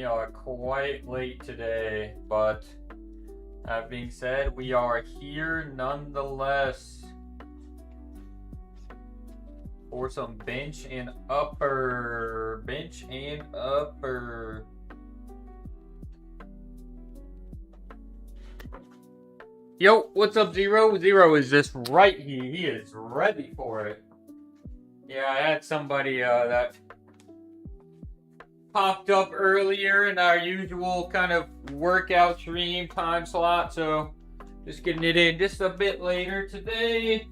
are quite late today, but that being said, we are here nonetheless for some bench and upper. Bench and upper. Yo, what's up, Zero? Zero is just right here. He is ready for it. Yeah, I had somebody that popped up earlier in our usual kind of workout stream time slot, so just getting it in just a bit later today.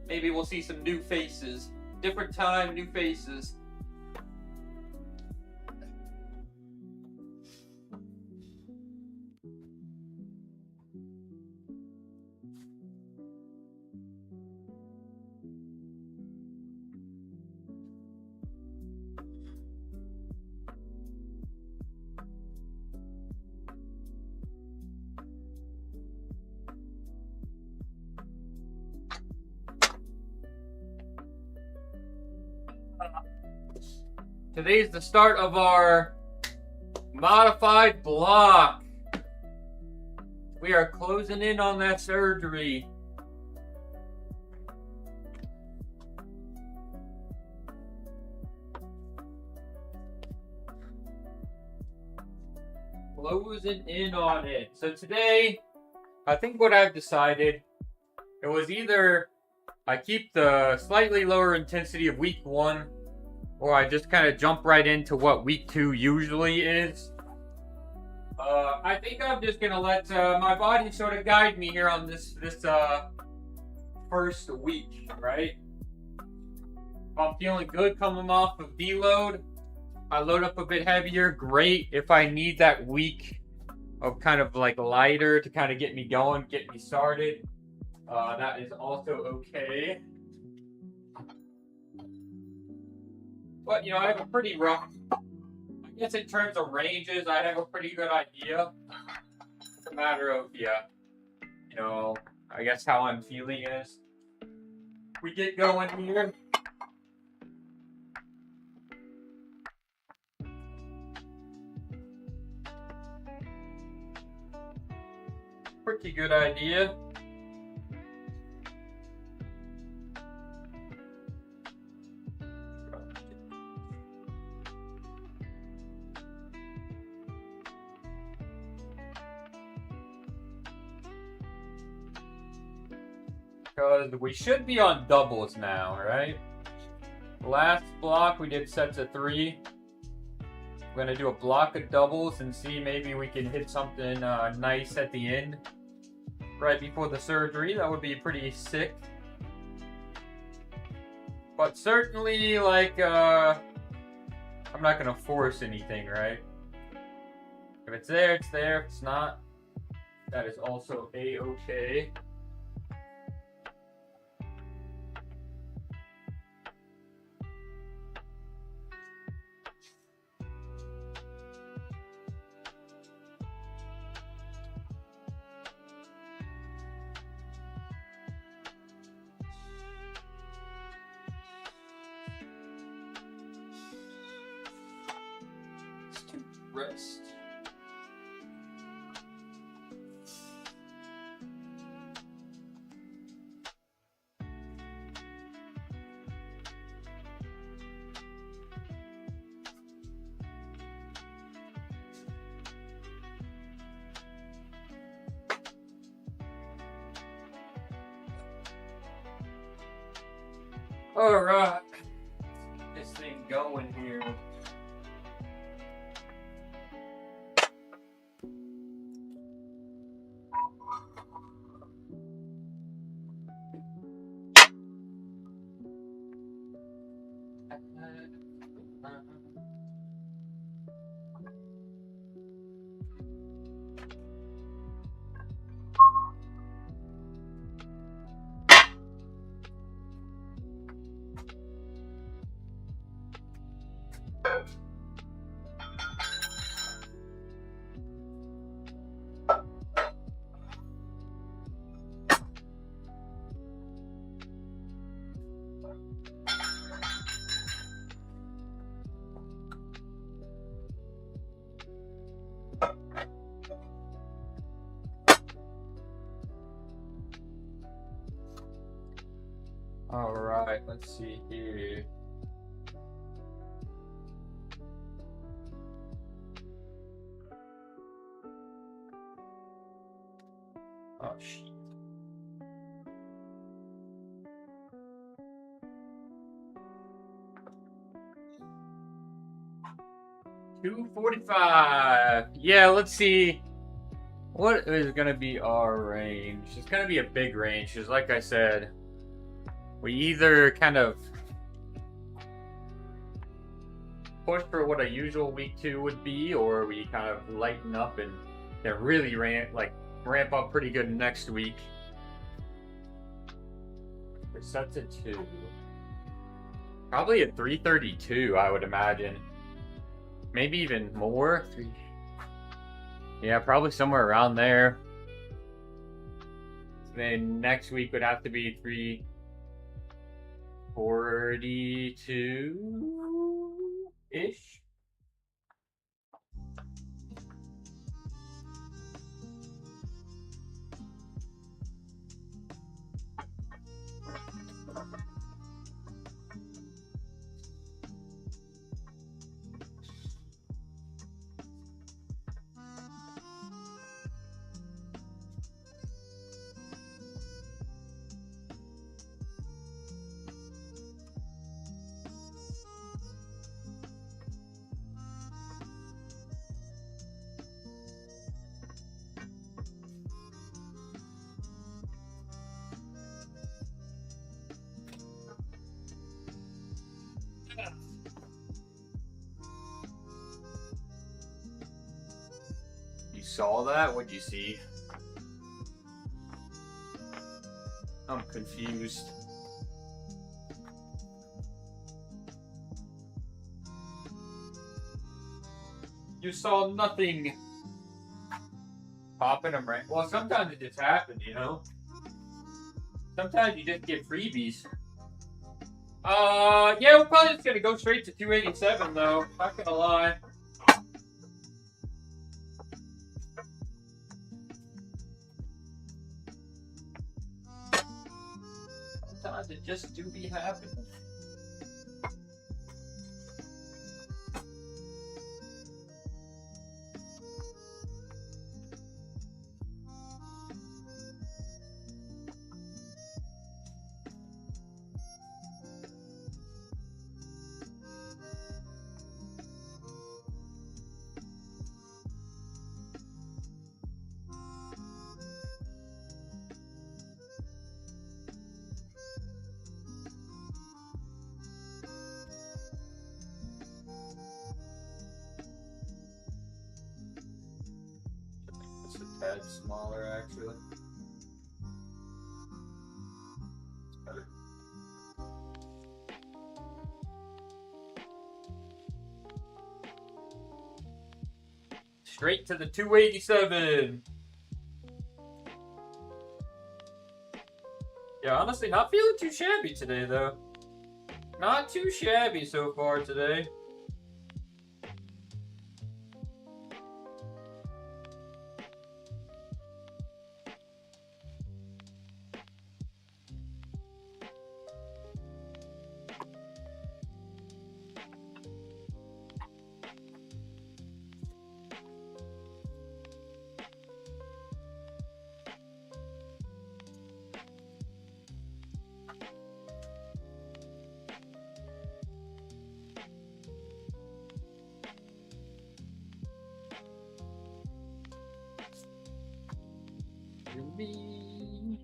Maybe we'll see some new faces. Different time, new faces. Today's the start of our modified block. We are closing in on that surgery. Closing in on it. So today, I think what I've decided, it was either I keep the slightly lower intensity of week 1, or I just kind of jump right into what week 2 usually is. I think I'm just gonna let my body sort of guide me here on this first week, right? If I'm feeling good coming off of deload, I load up a bit heavier, great. If I need that week of kind of like lighter to kind of get me going, get me started, that is also okay. But, you know, I have a pretty rough, I guess in terms of ranges, I have a pretty good idea. It's a matter of, yeah, you know, I guess how I'm feeling is. We get going here. Pretty good idea. Because we should be on doubles now, right? Last block we did sets of 3. We're gonna do a block of doubles and see maybe we can hit something nice at the end, right before the surgery. That would be pretty sick. But certainly, like, I'm not gonna force anything, right? If it's there, it's there. If it's not, that is also a-okay. Rest. All right, this thing going here. Alright, let's see here. Oh, shit. $245. Yeah, let's see. What is going to be our range? It's going to be a big range, because like I said, we either kind of push for what a usual week 2 would be, or we kind of lighten up and then really ramp up pretty good next week. We're set to 2. Probably at 332, I would imagine. Maybe even more. Yeah, probably somewhere around there. Then next week would have to be 342-ish. You saw that? What'd you see? I'm confused. You saw nothing. Popping them right. Well, sometimes it just happens, you know? Sometimes you just get freebies. Yeah, we're probably just gonna go straight to 287 though. Not gonna lie. Sometimes it just do be happening. It's a tad smaller, actually. It's better. Straight to the 287. Yeah, honestly, not feeling too shabby today, though. Not too shabby so far today. Me.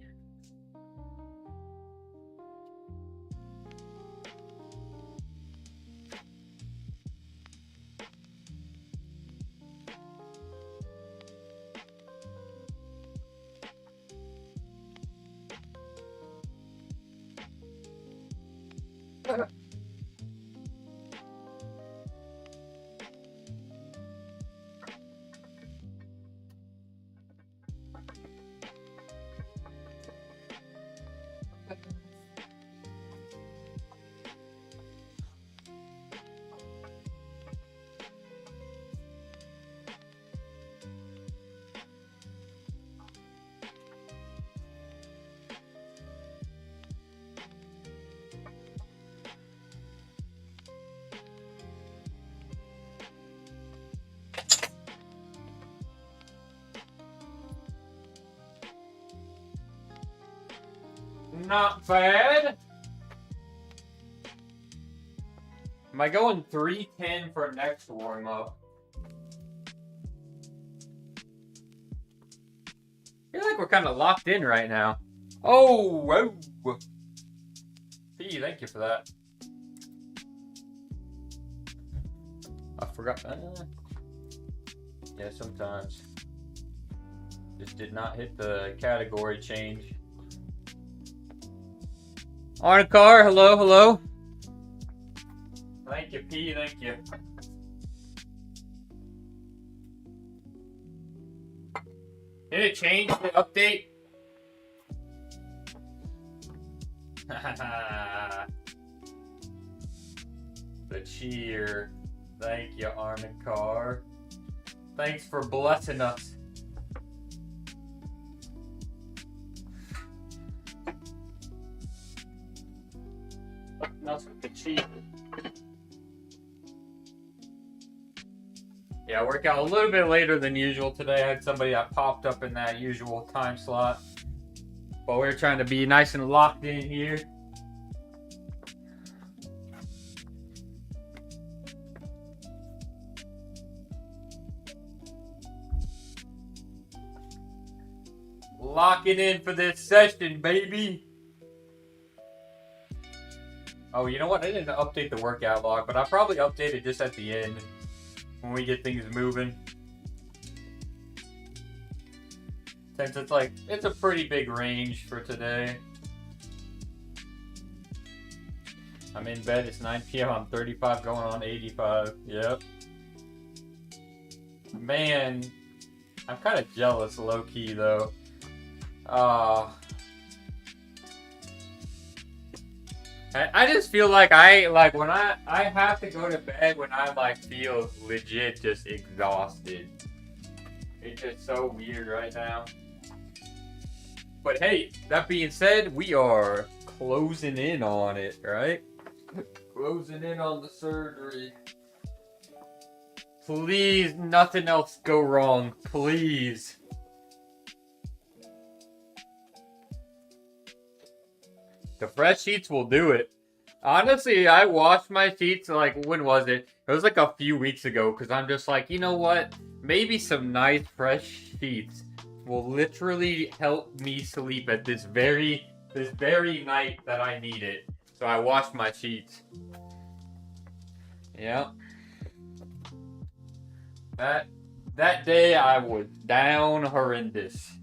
not bad. Am I going 310 for next warm-up? I feel like we're kind of locked in right now. Oh, whoa. P, thank you for that. I forgot. Yeah, sometimes. Just did not hit the category change. Arnacar, hello, hello. Thank you, P, thank you. Did it change the update? The cheer. Thank you, Arnacar. Thanks for blessing us. That's the cheer. Yeah, I work out a little bit later than usual today. I had somebody that popped up in that usual time slot. But we're trying to be nice and locked in here. Locking in for this session, baby. Oh, you know what? I didn't update the workout log, but I'll probably update it just at the end when we get things moving. Since it's a pretty big range for today. I'm in bed, it's 9 p.m. I'm 35 going on 85. Yep. Man, I'm kind of jealous low-key though. I just feel like when I have to go to bed when I feel legit just exhausted. It's just so weird right now. But hey, that being said, we are closing in on it, right? Closing in on the surgery. Please, nothing else go wrong. Please. The fresh sheets will do it. Honestly, I washed my sheets when was it? It was a few weeks ago because I'm just you know what? Maybe some nice fresh sheets will literally help me sleep at this very night that I need it. So I washed my sheets. Yeah. That day I was down horrendous.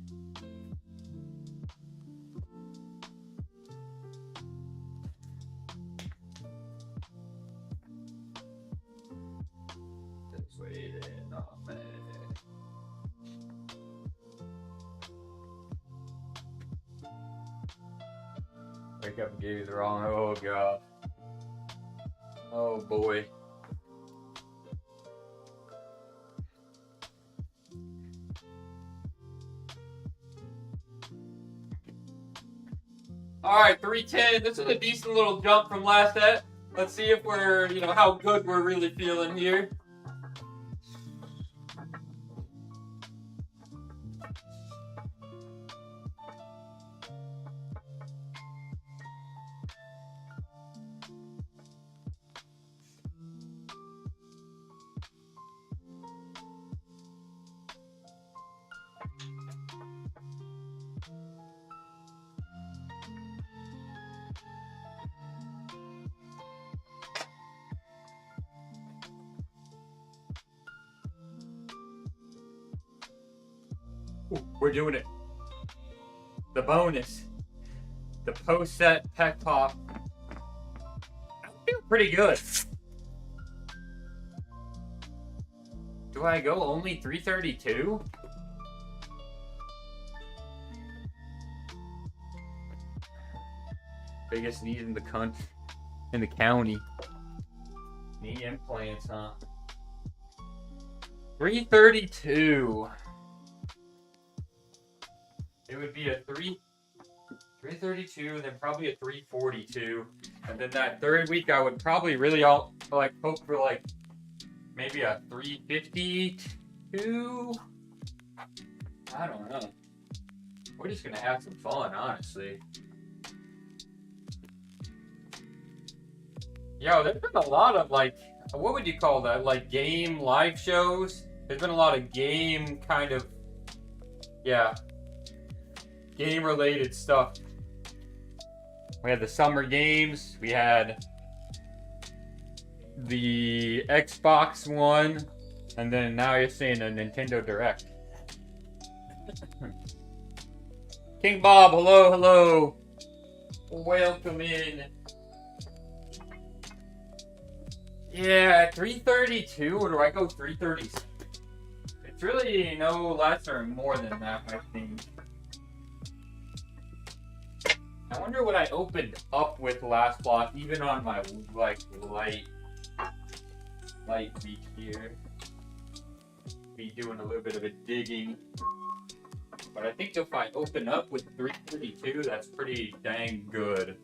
Wake up and give you the wrong. Oh god. Oh boy. Alright, 310. This is a decent little jump from last set. Let's see if we're, how good we're really feeling here. Ooh, we're doing it. The bonus. The post-set pec pop. I feel pretty good. Do I go only 332? Biggest knees in the country. In the county. Knee implants, huh? 332. It would be a 332, then probably a 342, and then that third week I would probably really hope for maybe a 352. I don't know. We're just gonna have some fun, honestly. Yo, there's been a lot of like, what would you call that? Like game live shows. There's been a lot of game kind of, yeah, game related stuff. We had the summer games. We had the Xbox One, and then now you're seeing a Nintendo Direct. King Bob, hello, hello. Welcome in. Yeah, 332, or do I go 330? It's really no less or more than that, I think. I wonder what I opened up with last block, even on my like light beat here. Be doing a little bit of a digging. But I think if I open up with 332, that's pretty dang good.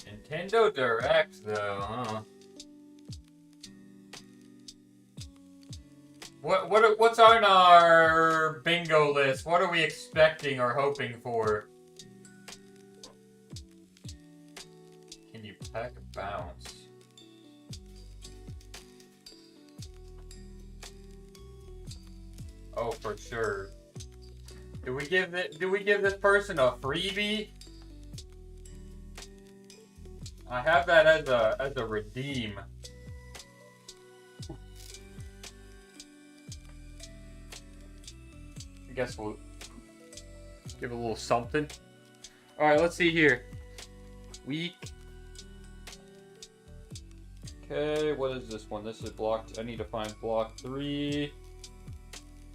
Nintendo Direct, though, huh? What's on our bingo list? What are we expecting or hoping for? Can you pack a bounce? Oh, for sure. Do we give this person a freebie? I have that as a redeem. I guess we'll give a little something. All right, let's see here. Week. Okay, what is this one? This is blocked. I need to find block 3.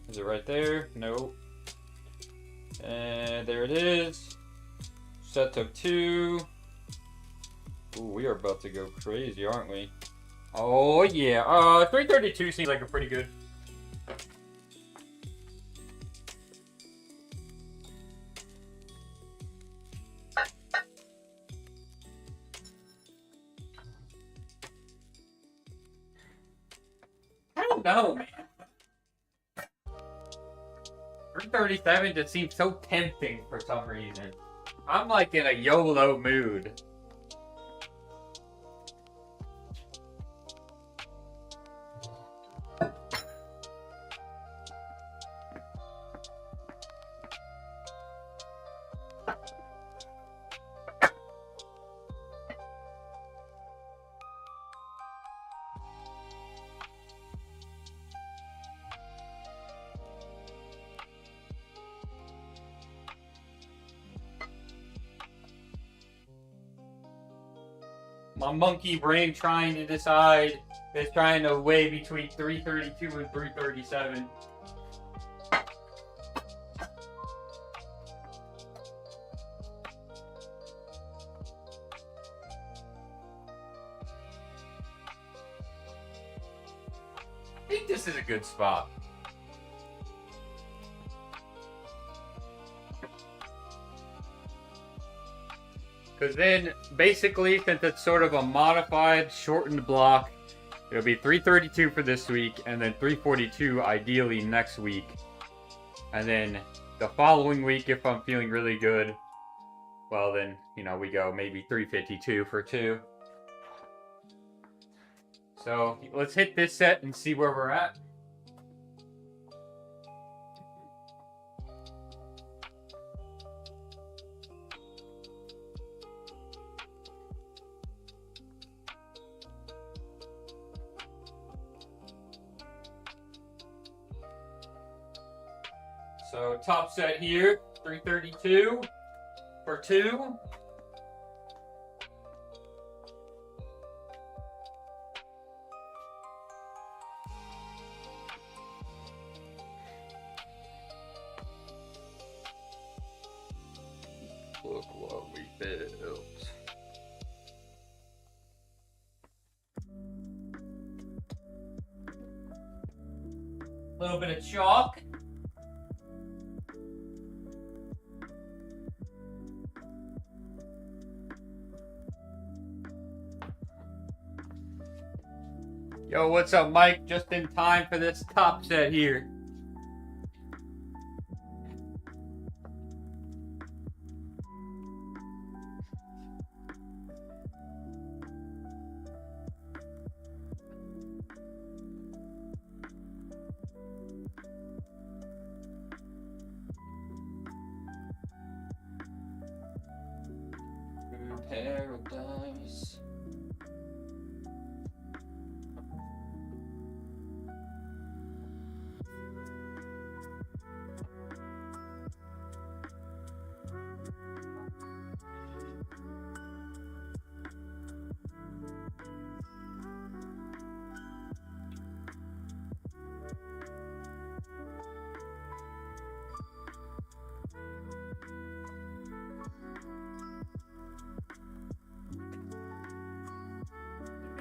Is it right there? Nope. And there it is. Set of 2. Ooh, we are about to go crazy, aren't we? Oh yeah. 332 seems like a pretty good. I don't know, man. 337 just seems so tempting for some reason. I'm like in a YOLO mood. My monkey brain trying to decide is trying to weigh between 332 and 337. I think this is a good spot. Because then, basically, since it's sort of a modified, shortened block, it'll be 332 for this week, and then 342 ideally next week. And then the following week, if I'm feeling really good, well then, you know, we go maybe 352 for 2. So, let's hit this set and see where we're at. So top set here, 332 for 2. Look what we built. A little bit of chalk. Yo, what's up, Mike? Just in time for this top set here. Paradise.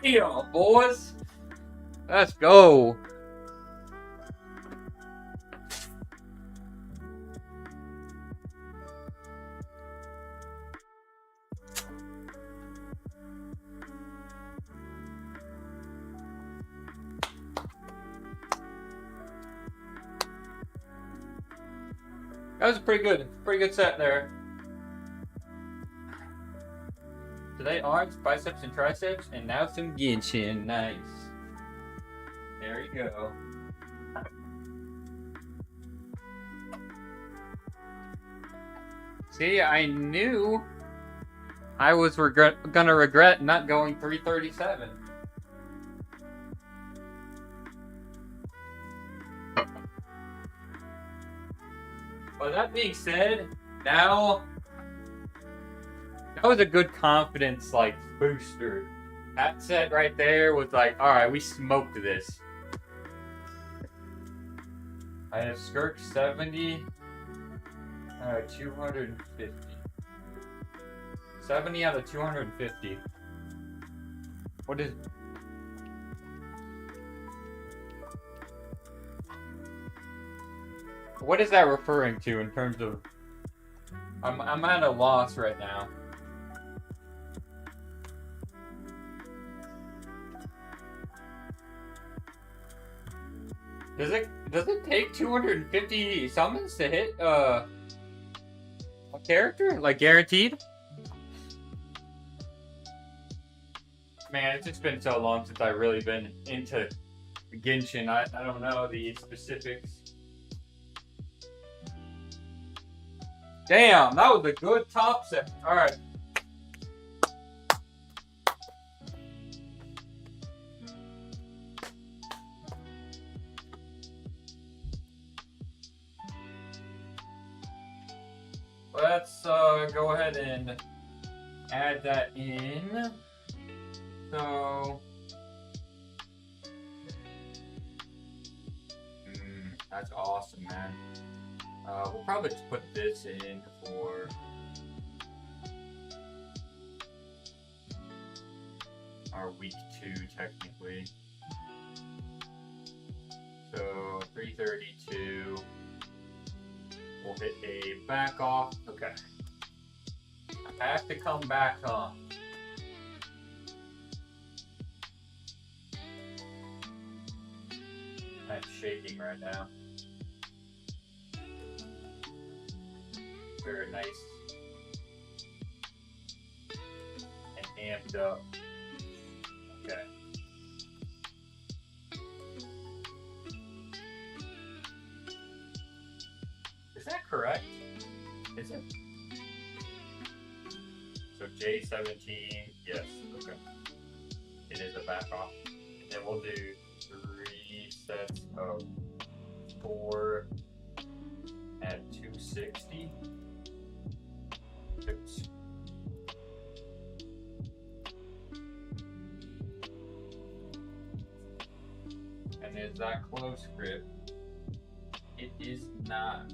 Yeah, boys. Let's go. That was a pretty good set there. Today, arms, biceps, and triceps, and now some Genshin. Nice. There you go. See, I knew I was gonna regret not going 337. But that being said, now that was a good confidence booster. That set right there was like, all right, we smoked this. I have Skirk 70, 250. 70 out of 250. What is that referring to in terms of? I'm at a loss right now. Does it take 250 summons to hit a character? Like guaranteed? Man, it's just been so long since I've really been into Genshin. I don't know the specifics. Damn, that was a good top set. Alright. Let's go ahead and add that in. So that's awesome, man. We'll probably just put this in for our week 2, technically. So 332. We'll hit a back off. Okay. I have to come back on. I'm shaking right now. Very nice. And amped up. Okay. Is that correct? Is it? So J17, yes, okay. It is a back off. And then we'll do 3 sets of 4 at 260. Oops. And is that close grip? It is not.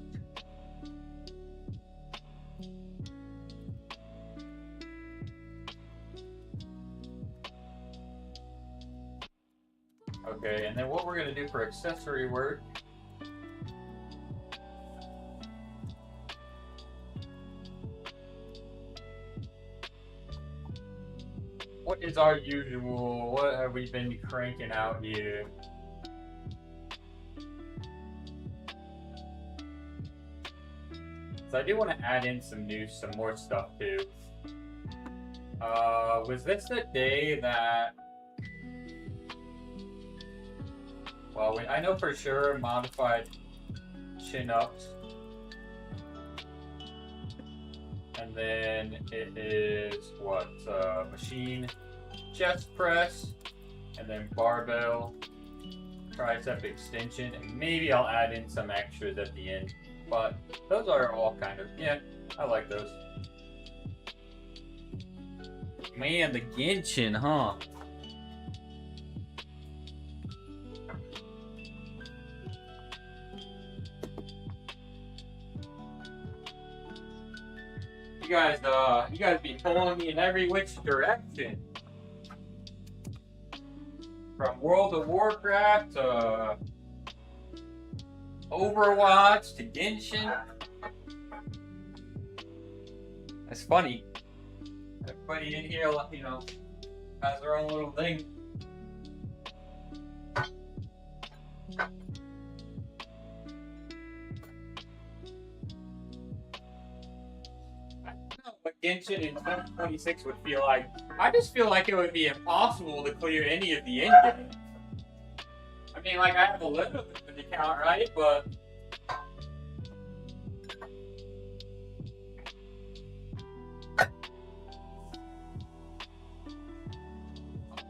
Okay, and then what we're going to do for accessory work what is our usual? What have we been cranking out here? So I do want to add in some more stuff too. Was this the day that? Well, I know for sure modified chin ups and And then it is what? Machine chest press, and then barbell, tricep extension, and maybe I'll add in some extras at the end. But those are all kind of, yeah, I like those. Man, the Genshin, huh? You guys be pulling me in every which direction. From World of Warcraft to Overwatch to Genshin. That's funny. Everybody in here, you know, has their own little thing. What Genshin in 2026 would feel like. I just feel like it would be impossible to clear any of the end games. I mean, like, I have a limit of the account, right? But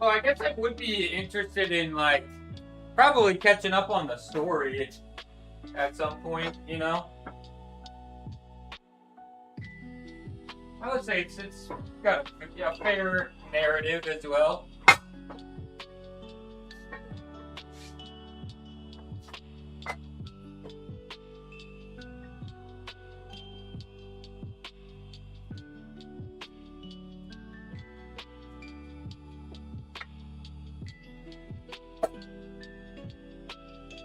well, I guess I would be interested in, like, probably catching up on the story at some point, you know? I would say it's got a fair narrative as well.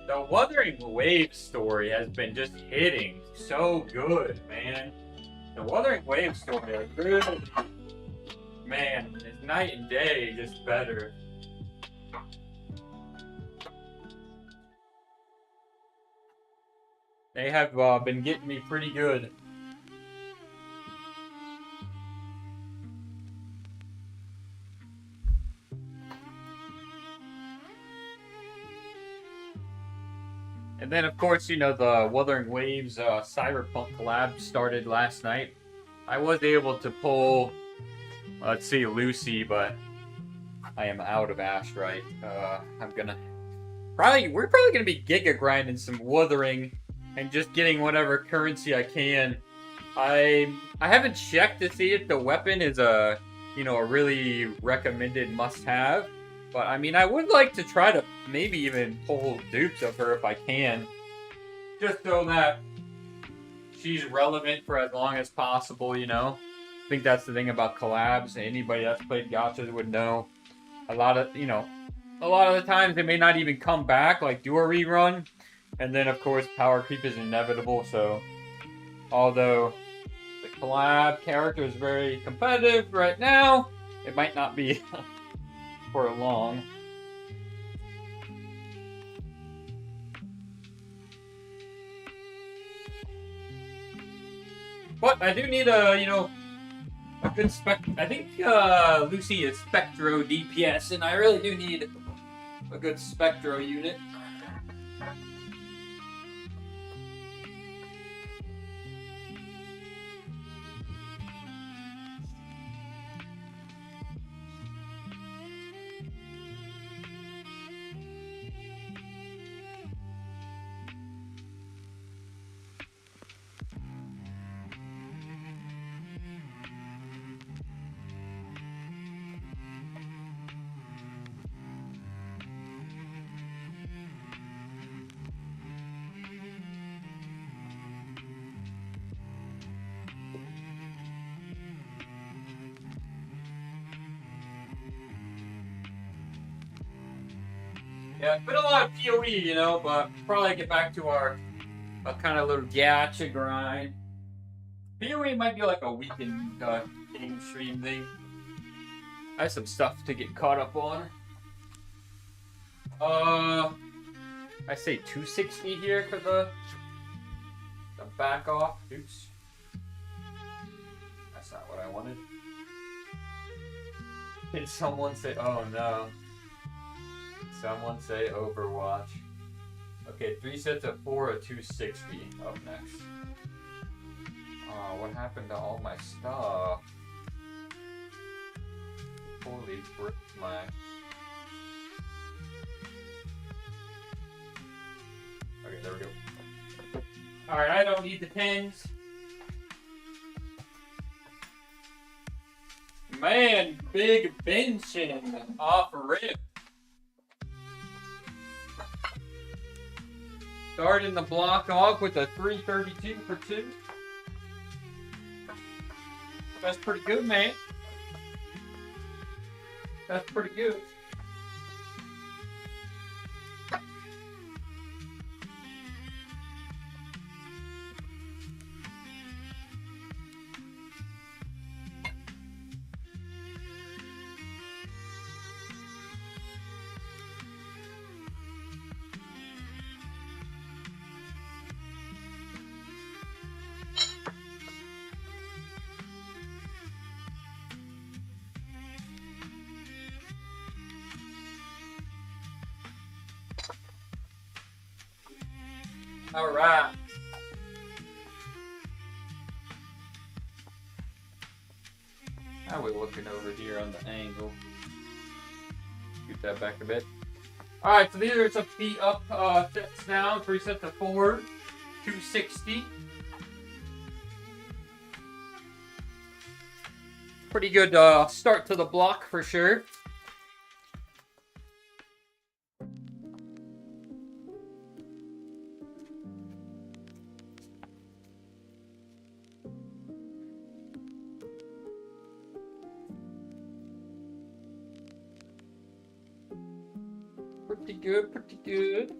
The Wuthering Waves story has been just hitting so good, man. The Wuthering Waves story is really, man, it's night and day, just better. They have been getting me pretty good. And then, of course, you know, the Wuthering Waves Cyberpunk collab started last night. I was able to pull, let's see, Lucy, but I am out of Astrite. We're probably gonna be giga grinding some Wuthering and just getting whatever currency I can. I haven't checked to see if the weapon is a really recommended must-have. But, I mean, I would like to try to maybe even pull dupes of her if I can. Just so that she's relevant for as long as possible, you know? I think that's the thing about collabs. Anybody that's played gachas would know. A lot of the times they may not even come back, like do a rerun. And then, of course, power creep is inevitable, so... Although the collab character is very competitive right now, it might not be... for long. But I do need a good spec. I think Lucy is Spectro DPS, and I really do need a good Spectro unit. Yeah, it's been a lot of PoE, you know, but probably get back to our kind of little gacha grind. PoE might be like a weekend game stream thing. I have some stuff to get caught up on. I say 260 here for the back off. Oops. That's not what I wanted. Did someone say, oh no. Someone say Overwatch. Okay, 3 sets of 4 at 260 up next. Oh, what happened to all my stuff? Holy frick, my... Okay, there we go. Alright, I don't need the pins. Man, big benching off rip. Starting the block off with a 332 for 2. That's pretty good, man. That's pretty good. All right. How are we looking over here on the angle? Scoot that back a bit. All right, so these are some feet up, sets down, 3 sets of 4, 260. Pretty good start to the block for sure. Pretty good, pretty good.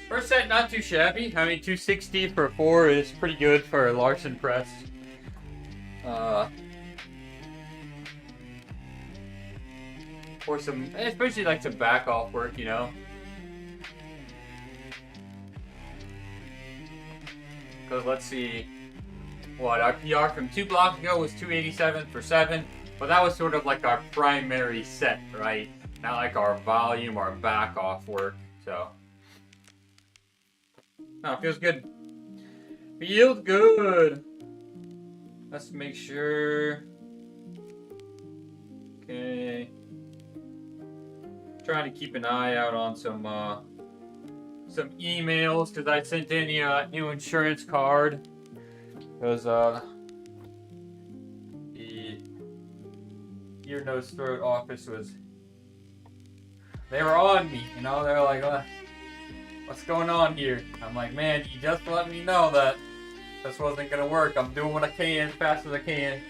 First set, not too shabby. I mean, 260 for 4 is pretty good for a Larson press. For some, especially like some back off work, you know. Because let's see, what our PR from 2 blocks ago was 287 for 7, but that was sort of like our primary set, right? Not like our volume, our back off work, so. Oh, feels good. Feels good. Let's make sure. Okay. Trying to keep an eye out on some emails because I sent in a new insurance card because the ear, nose, throat office they were on me, you know. They're like, what's going on here? I'm like, man, you just let me know that this wasn't gonna work. I'm doing what I can as fast as I can.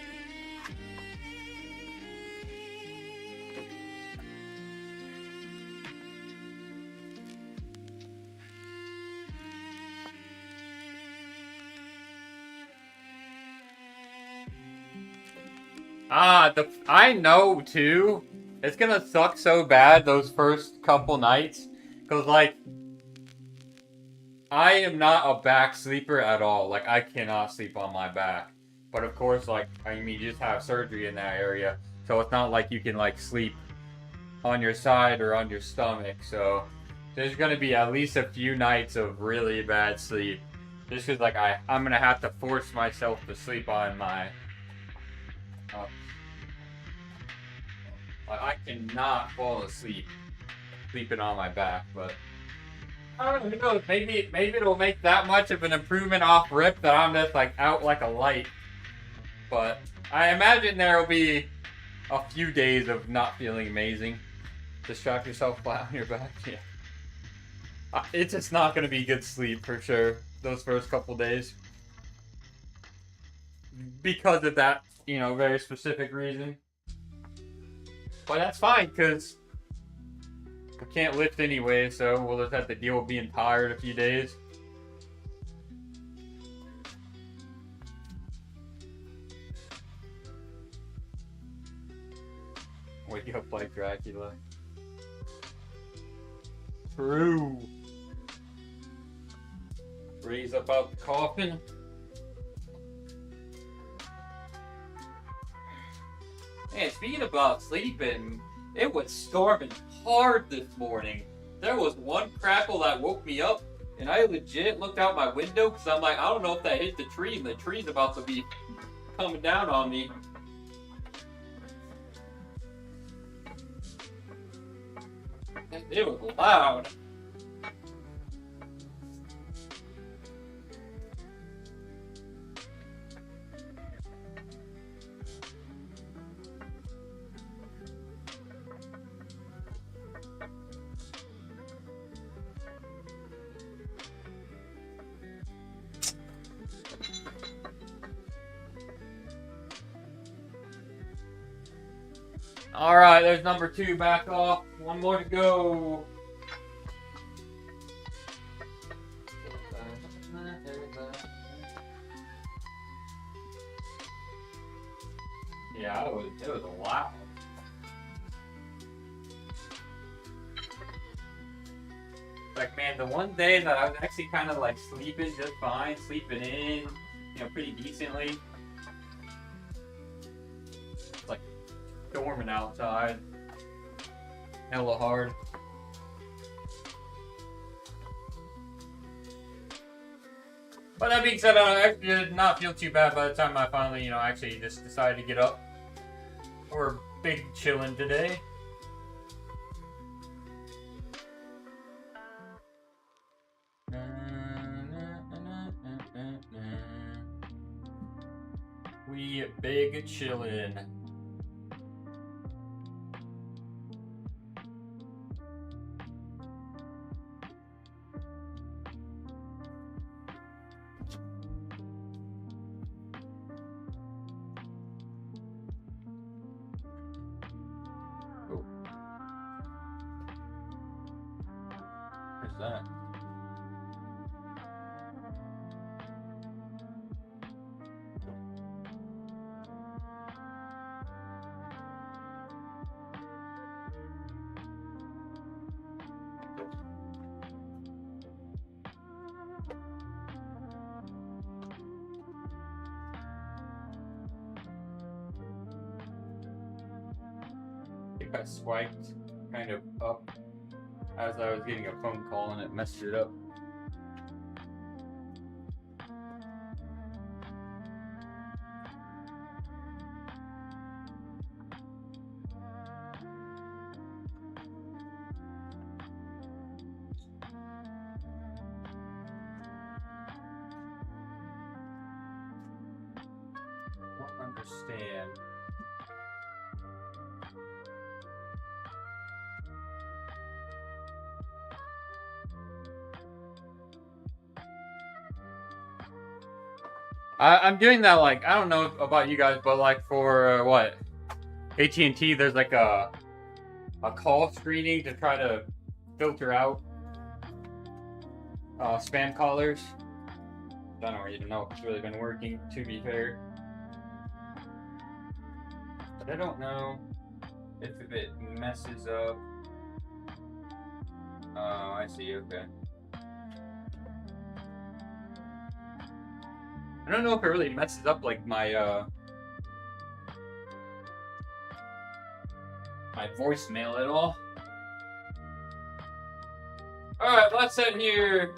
I know too. It's gonna suck so bad those first couple nights, cause like I am not a back sleeper at all. Like I cannot sleep on my back. But of course, like I mean, you just have surgery in that area, so it's not like you can like sleep on your side or on your stomach. So there's gonna be at least a few nights of really bad sleep, just cause like I'm gonna have to force myself to sleep on my Uh, I cannot fall asleep sleeping on my back, but I don't know. Maybe it'll make that much of an improvement off rip that I'm just like out like a light. But I imagine there will be a few days of not feeling amazing. Just strap yourself flat on your back. Yeah. It's just not gonna be good sleep for sure. Those first couple days. Because of that, very specific reason. But that's fine, because I can't lift anyway, so we'll just have to deal with being tired a few days. Wake up like Dracula. True. Raise up out the coffin. Man, speaking about sleeping, it was storming hard this morning. There was one crackle that woke me up, and I legit looked out my window because I'm like, I don't know if that hit the tree, and the tree's about to be coming down on me. It was loud. All right, there's number 2 back off. One more to go. Yeah, it was loud. Like, man, the one day that I was actually kind of like sleeping just fine, sleeping in, pretty decently. It's like storming outside. Hella hard. But that being said, I actually did not feel too bad by the time I finally, actually just decided to get up. We're big chilling today. We big chillin'. Oh. Where's that? I think I swiped kind of up as I was getting a phone call and it messed it up. Don't understand. I'm doing that, like, I don't know about you guys, but like for what? AT&T, there's like a call screening to try to filter out spam callers. I don't really know if it's really been working, to be fair. But I don't know if it messes up. Oh, I see, okay. I don't know if it really messes up like my my voicemail at all. Alright, let's end here.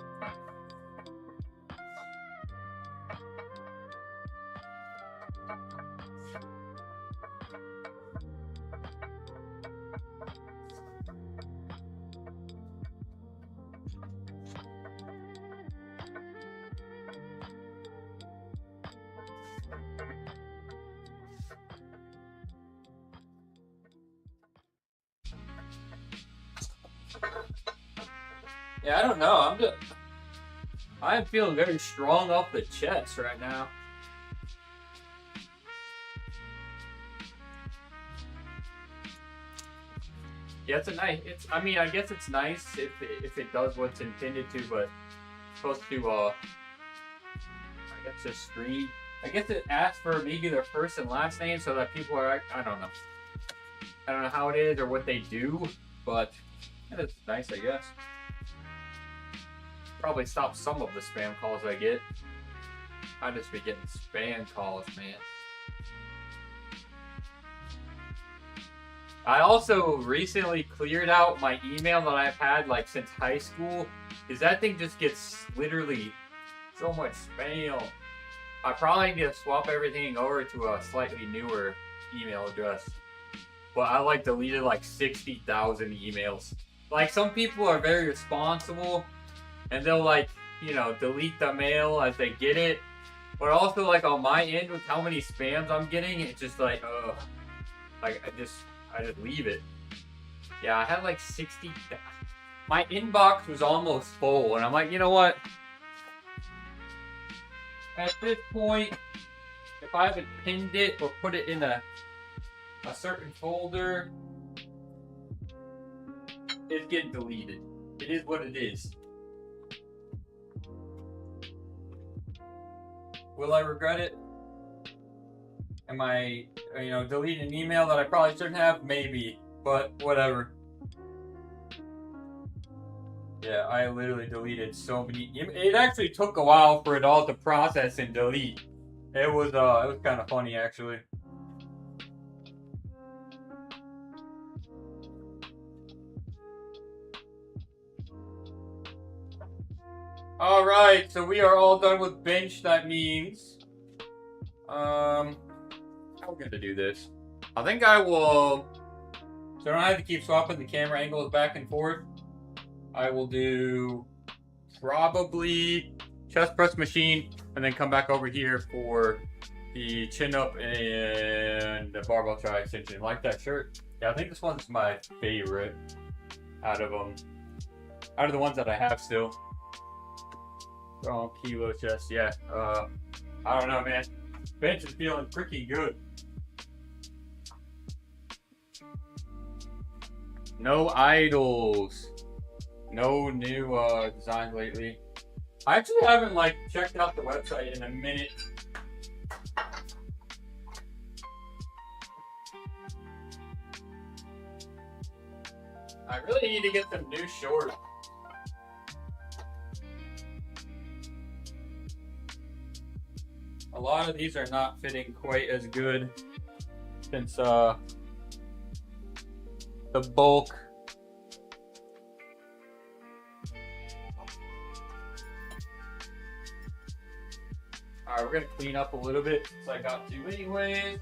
Yeah, I don't know. I'm feeling very strong off the chest right now. Yeah, I mean, I guess it's nice if it does what's intended to, but it's supposed to, I guess just screen. I guess it asks for maybe their first and last name so that people are, I don't know. I don't know how it is or what they do, but it's nice, I guess. Probably stop some of the spam calls I get. I just be getting spam calls, man. I also recently cleared out my email that I've had like since high school, because that thing just gets literally so much spam. I probably need to swap everything over to a slightly newer email address. But I like deleted like 60,000 emails. Like some people are very responsible and they'll like, you know, delete the mail as they get it. But also like on my end with how many spams I'm getting, it's just like, ugh. Like I just leave it. Yeah, I had like 60. My inbox was almost full, and I'm like, you know what? At this point, if I haven't pinned it or put it in a certain folder, it's getting deleted. It is what it is. Will I regret it? Am I, you know, deleting an email that I probably shouldn't have? Maybe, but whatever. Yeah, I literally deleted so many. It actually took a while for it all to process and delete. It was kind of funny actually. All right, so we are all done with bench. That means, how are we gonna do this? I think I will. So I don't have to keep swapping the camera angles back and forth. I will do probably chest press machine and then come back over here for the chin up and the barbell tri extension. Like that shirt? Yeah, I think this one's my favorite out of them. Out of the ones that I have still. Strong kilo chest, yeah. I don't know, man. Bench is feeling pretty good. No idols. No new designs lately. I actually haven't like checked out the website in a minute. I really need to get some new shorts. A lot of these are not fitting quite as good since the bulk. Alright, we're gonna clean up a little bit since I got to anyways.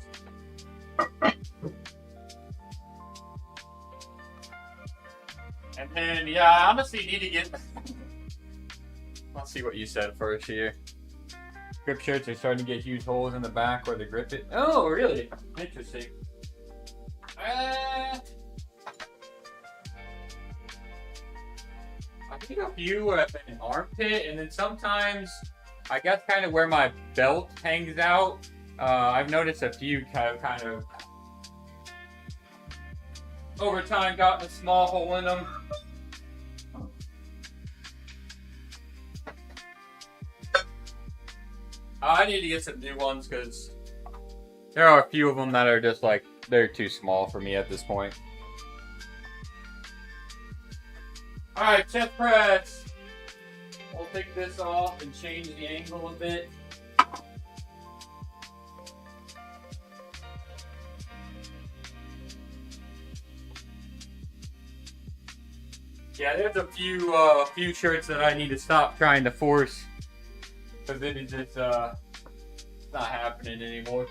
And then, yeah, I honestly need to get... Let's see what you said first here. Grip shirts are starting to get huge holes in the back where they grip it. Oh, really? Interesting. I think a few are at an armpit, and then sometimes, I guess kind of where my belt hangs out, I've noticed a few kind of over time gotten a small hole in them. I need to get some new ones because there are a few of them that are just like, they're too small for me at this point. Alright, chest press. We'll take this off and change the angle a bit. Yeah, there's a few shirts that I need to stop trying to force. Because it is just, not happening anymore.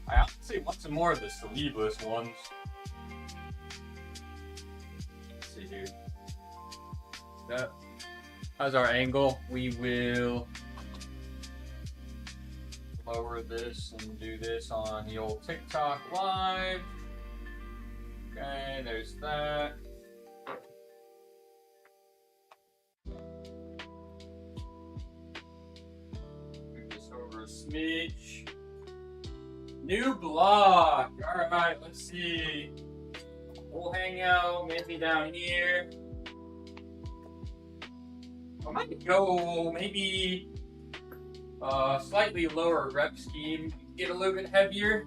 I honestly want some more of the sleeveless ones. Let's see here. That's our angle. We will lower this and do this on the old TikTok live. Okay. Okay, there's that. Move this over a smidge. New block. Alright, let's see. We'll hang out maybe down here. I might go maybe slightly lower rep scheme, get a little bit heavier.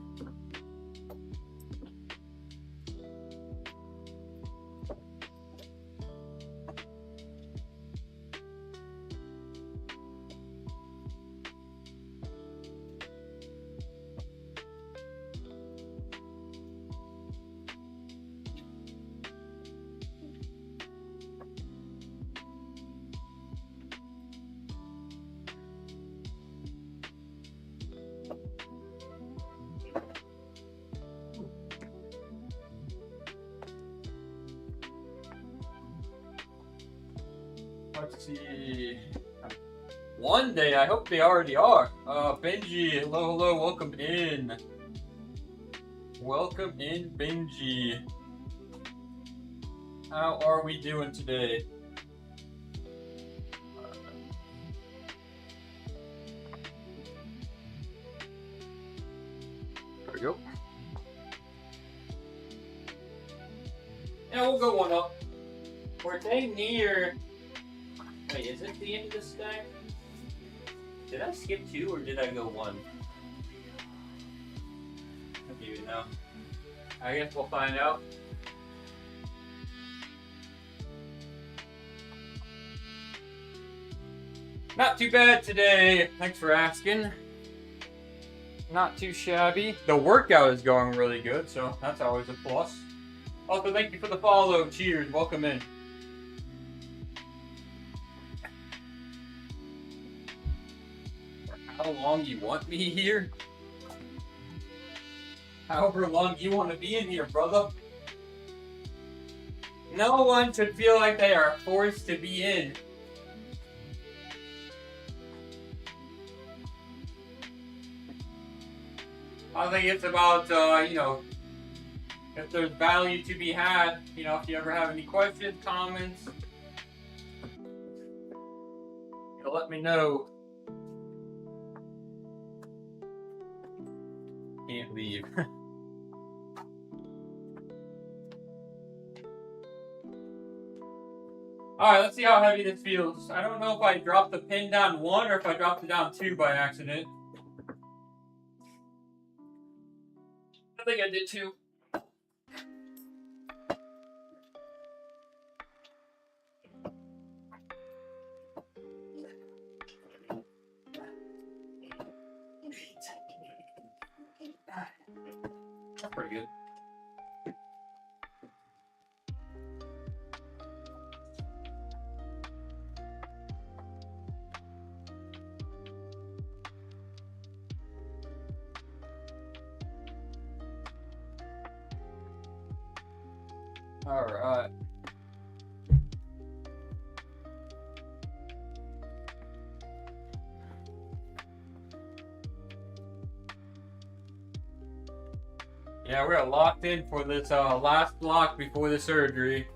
Let's see. One day, I hope they already are. Benji, hello, hello, welcome in. Welcome in, Benji. How are we doing today? There we go. Yeah, we'll go one up. We're dang near. Wait, is it the end of the stack? Did I skip 2 or did I go 1? I don't even know. I guess we'll find out. Not too bad today. Thanks for asking. Not too shabby. The workout is going really good, so that's always a plus. Also, thank you for the follow. Cheers. Welcome in. How long you want me here? However long you want to be in here, brother. No one should feel like they are forced to be in. I think it's about, you know, if there's value to be had, you know, if you ever have any questions, comments, you know, let me know. Can't leave. Alright, let's see how heavy this feels. I don't know if I dropped the pin down 1 or if I dropped it down 2 by accident. I think I did 2. That's pretty good. All right. Yeah, we're locked in for this last block before the surgery.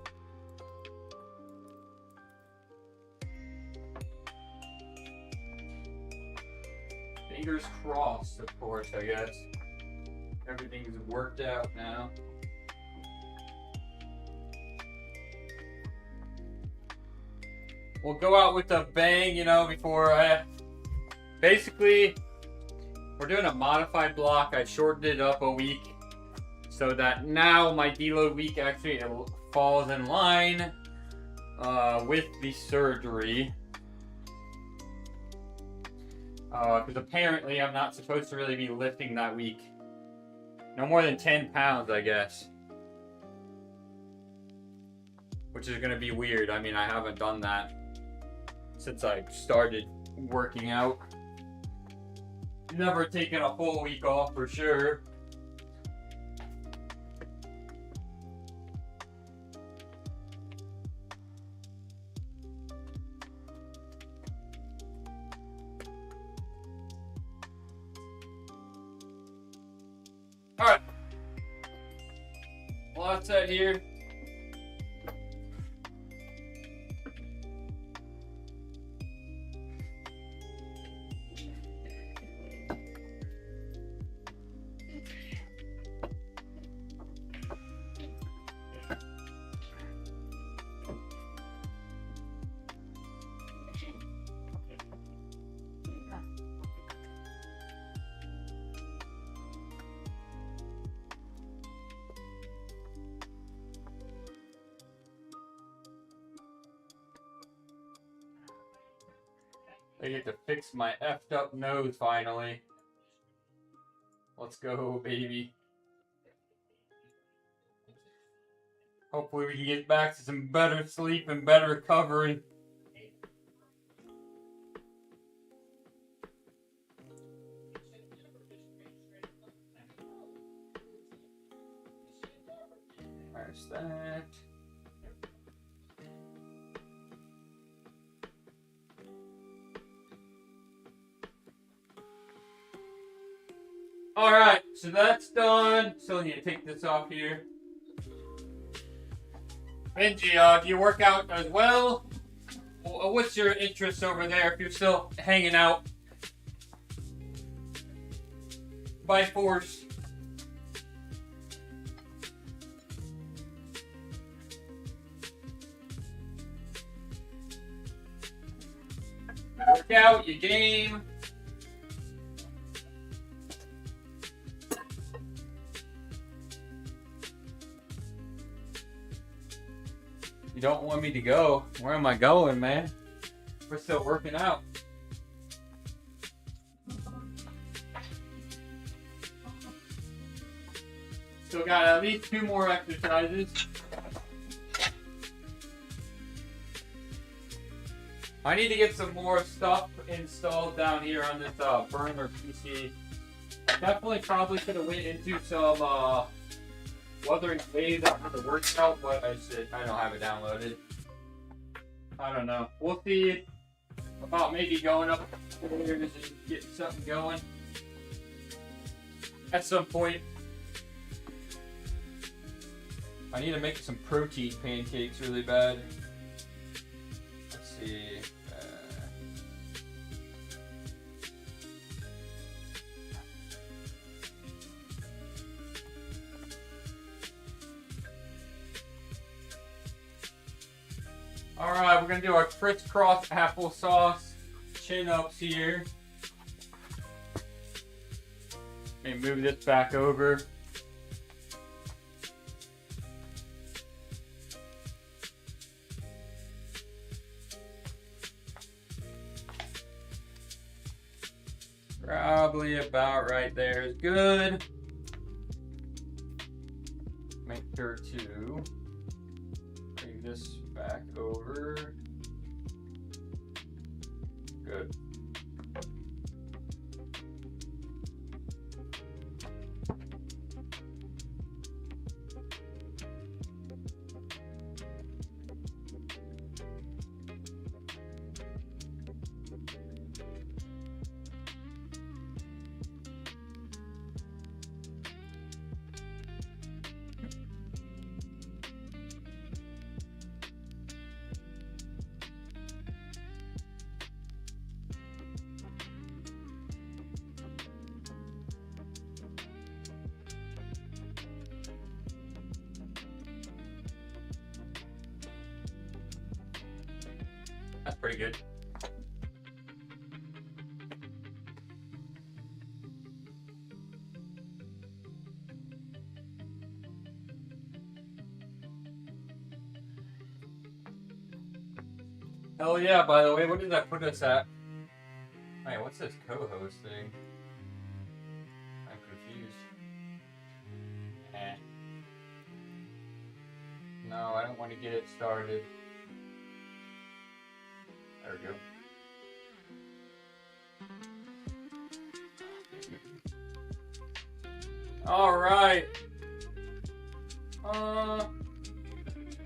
Fingers crossed, of course, I guess. Everything's worked out now. We'll go out with a bang, you know, before basically, we're doing a modified block. I shortened it up a week so that now my deload week actually falls in line with the surgery. Because apparently I'm not supposed to really be lifting that week. No more than 10 pounds, I guess. Which is going to be weird. I mean, I haven't done that since I started working out. Never taken a full week off for sure. Alright. Lots out here. I get to fix my effed up nose finally. Let's go, baby. Hopefully we can get back to some better sleep and better recovery. There's that. Alright, so that's done. Still need to take this off here. Benji, do you work out as well? What's your interest over there if you're still hanging out by force? Work out, you game. You don't want me to go. Where am I going, man? We're still working out. Still got at least 2 more exercises. I need to get some more stuff installed down here on this burner PC. I definitely probably could have went into some Wuthering Waves after the workout, but I don't have it downloaded. I don't know. We'll see about maybe going up there and getting something going at some point. I need to make some protein pancakes really bad. Let's see. Alright, we're going to do our crisscross applesauce chin-ups here. Let me move this back over. Probably about right there is good. Make sure to bring this back over. Good. That's pretty good. Hell yeah, by the way, what did that put us at? Wait, what's this co-host thing? I'm confused. No, I don't want to get it started. There we go. Alright.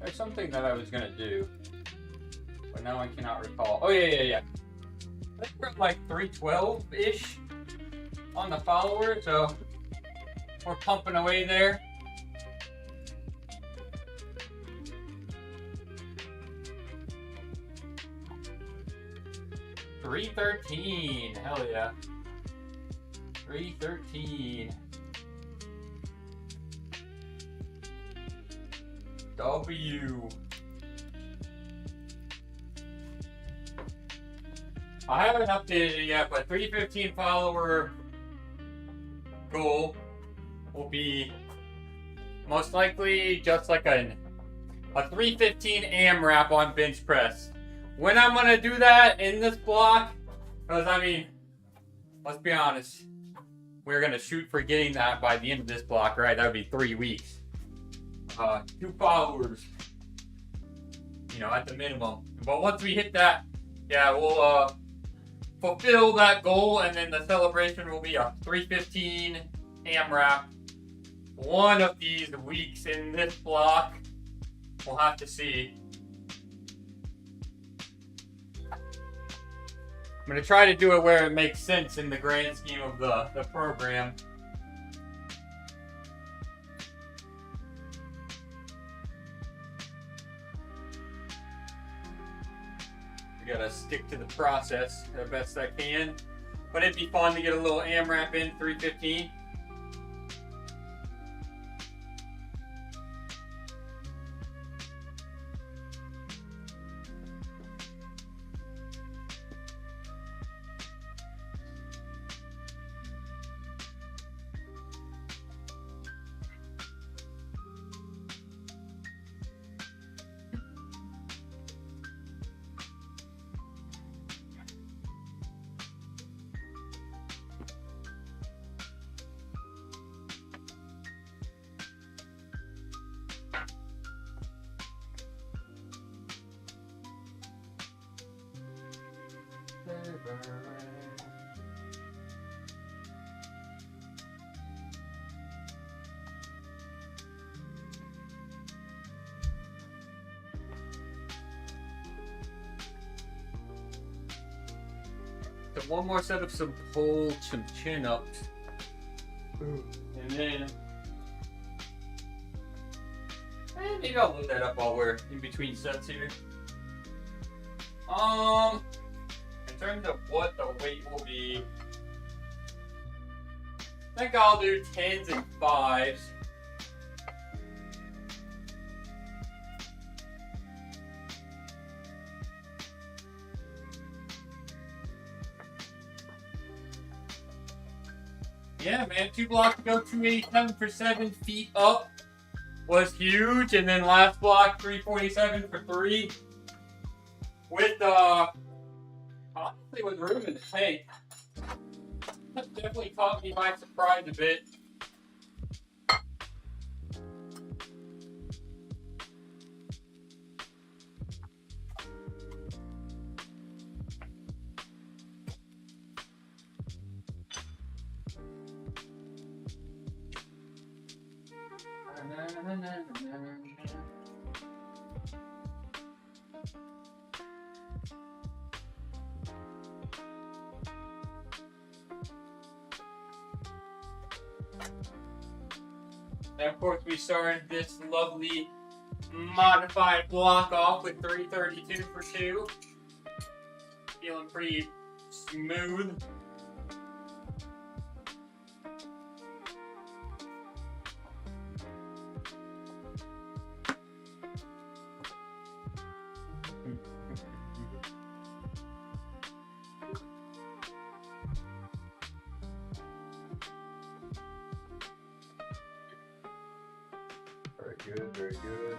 There's something that I was gonna do, but now I cannot recall. Oh yeah. I think we're at like 312-ish on the followers, so we're pumping away there. 313. Hell yeah. 313. W. I haven't updated it yet, but 315 follower goal will be most likely just like a 315 AMRAP on bench press. When I'm gonna do that in this block, because I mean, let's be honest, we're gonna shoot for getting that by the end of this block, right? That would be 3 weeks. 2 followers, you know, at the minimum. But once we hit that, yeah, we'll fulfill that goal, and then the celebration will be a 315 AMRAP. One of these weeks in this block, we'll have to see. I'm going to try to do it where it makes sense in the grand scheme of the program. I gotta stick to the process the best I can. But it'd be fun to get a little AMRAP in 315. So one more set of some chin-ups. And then maybe I'll load that up while we're in between sets here. In terms of what the weight will be, I think I'll do 10s and 5s. Yeah, man, 2 blocks ago, 287 for 7 feet up was huge, and then last block, 347 for 3. With honestly, with room in the tank, that definitely caught me by surprise a bit. And of course, we started this lovely modified block off with 332 for 2. Feeling pretty smooth. Very good, very good.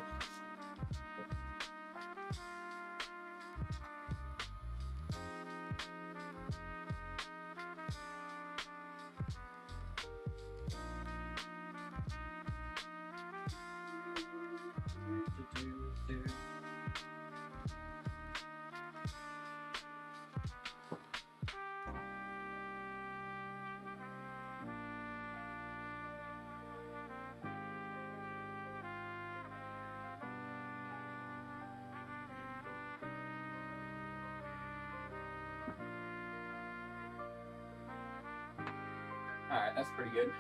Alright, that's pretty good.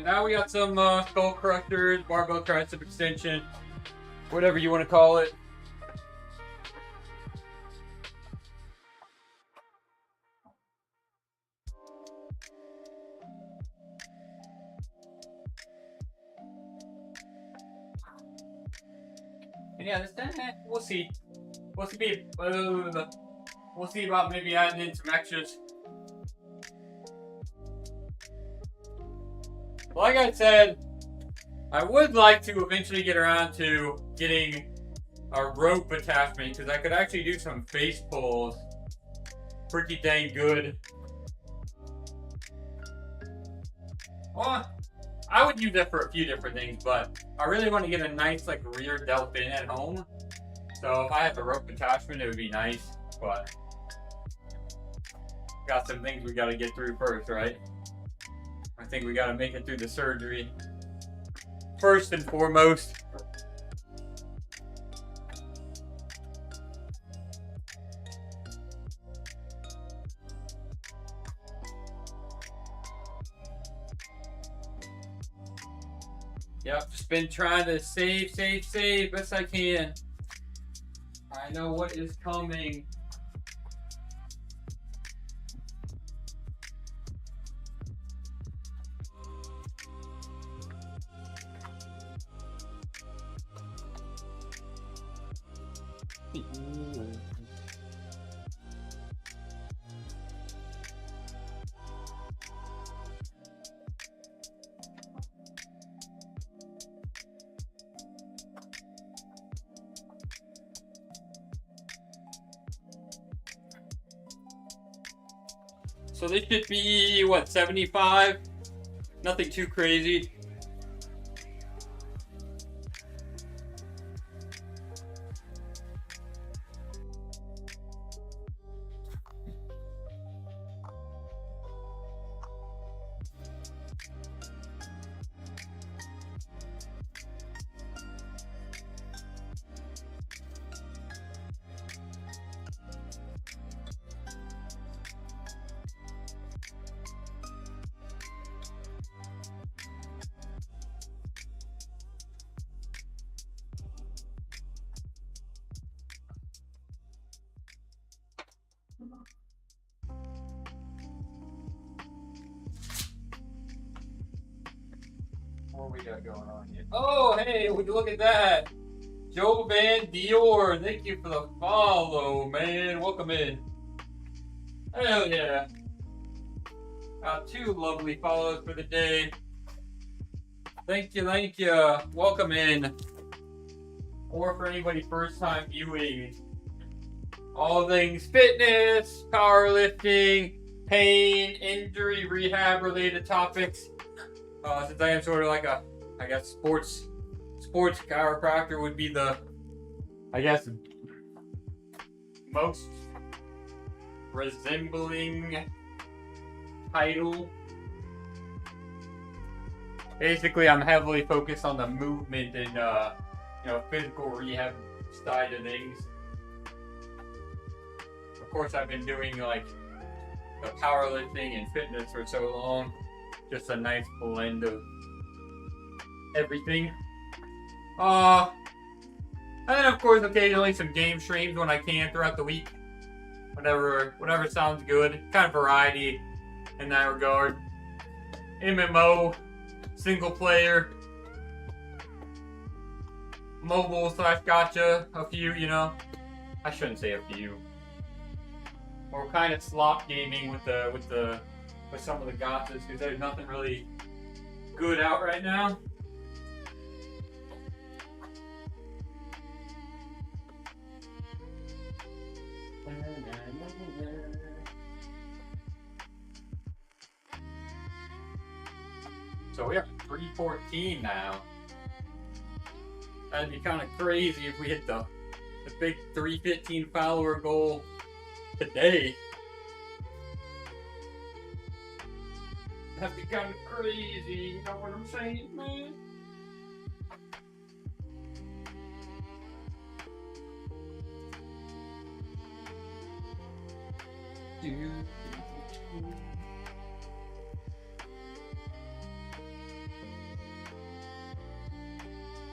And now we got some skull crushers, barbell tricep extension, whatever you want to call it. And yeah, we'll see. We'll see about maybe adding in some extras. Like I said, I would like to eventually get around to getting a rope attachment because I could actually do some face pulls pretty dang good. Well, I would use that for a few different things, but I really want to get a nice like rear delt in at home. So if I had the rope attachment, it would be nice, but got some things we got to get through first, right? I think we got to make it through the surgery first and foremost. Yep, just been trying to save best I can. I know what is coming. So this should be, what, 75? Nothing too crazy. What we got going on here? Oh, hey, would you look at that? Joe Van Dior, thank you for the follow, man. Welcome in. Hell yeah. Got 2 lovely follows for the day. Thank you. Welcome in. Or for anybody first time viewing, all things fitness, powerlifting, pain, injury, rehab related topics. Since I am sort of like a, I guess, sports chiropractor would be the, I guess, most resembling title. Basically, I'm heavily focused on the movement and, physical rehab side of things. Of course, I've been doing like the powerlifting and fitness for so long. Just a nice blend of everything. And then of course occasionally some game streams when I can throughout the week. Whatever sounds good. Kind of variety in that regard. MMO, single player, mobile / gacha, a few, I shouldn't say a few. Or kind of slot gaming with some of the gachas because there's nothing really good out right now. So we are 314 now. That'd be kind of crazy if we hit the big 315 follower goal today. That'd be kind of crazy, you know what I'm saying, man?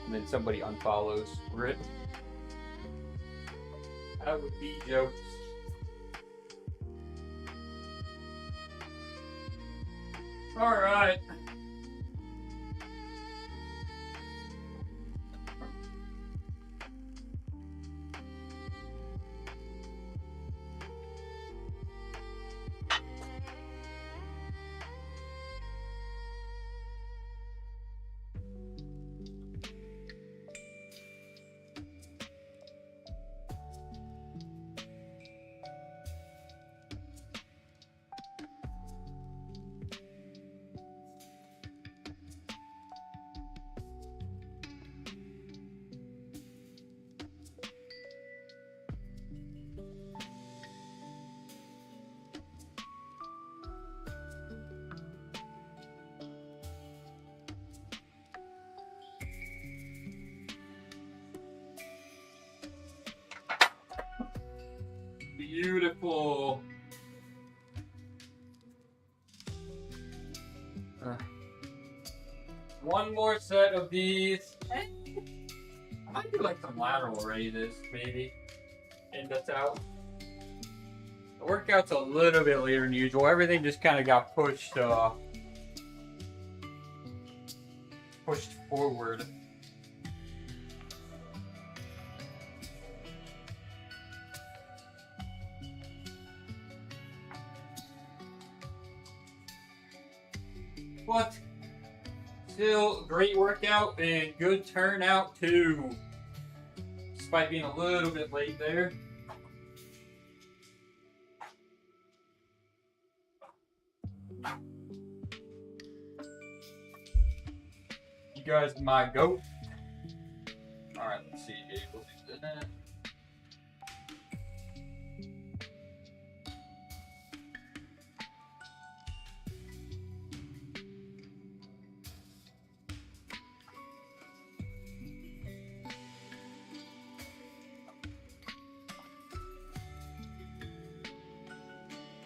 and then somebody unfollows. Rip. That would be jokes. Alright. Beautiful. One more set of these. I might do like some lateral raises, maybe. End us out. The workout's a little bit later than usual. Everything just kind of got pushed forward. But still, great workout and good turnout too. Despite being a little bit late there. You guys my goat. Alright, let's see here. We'll do that.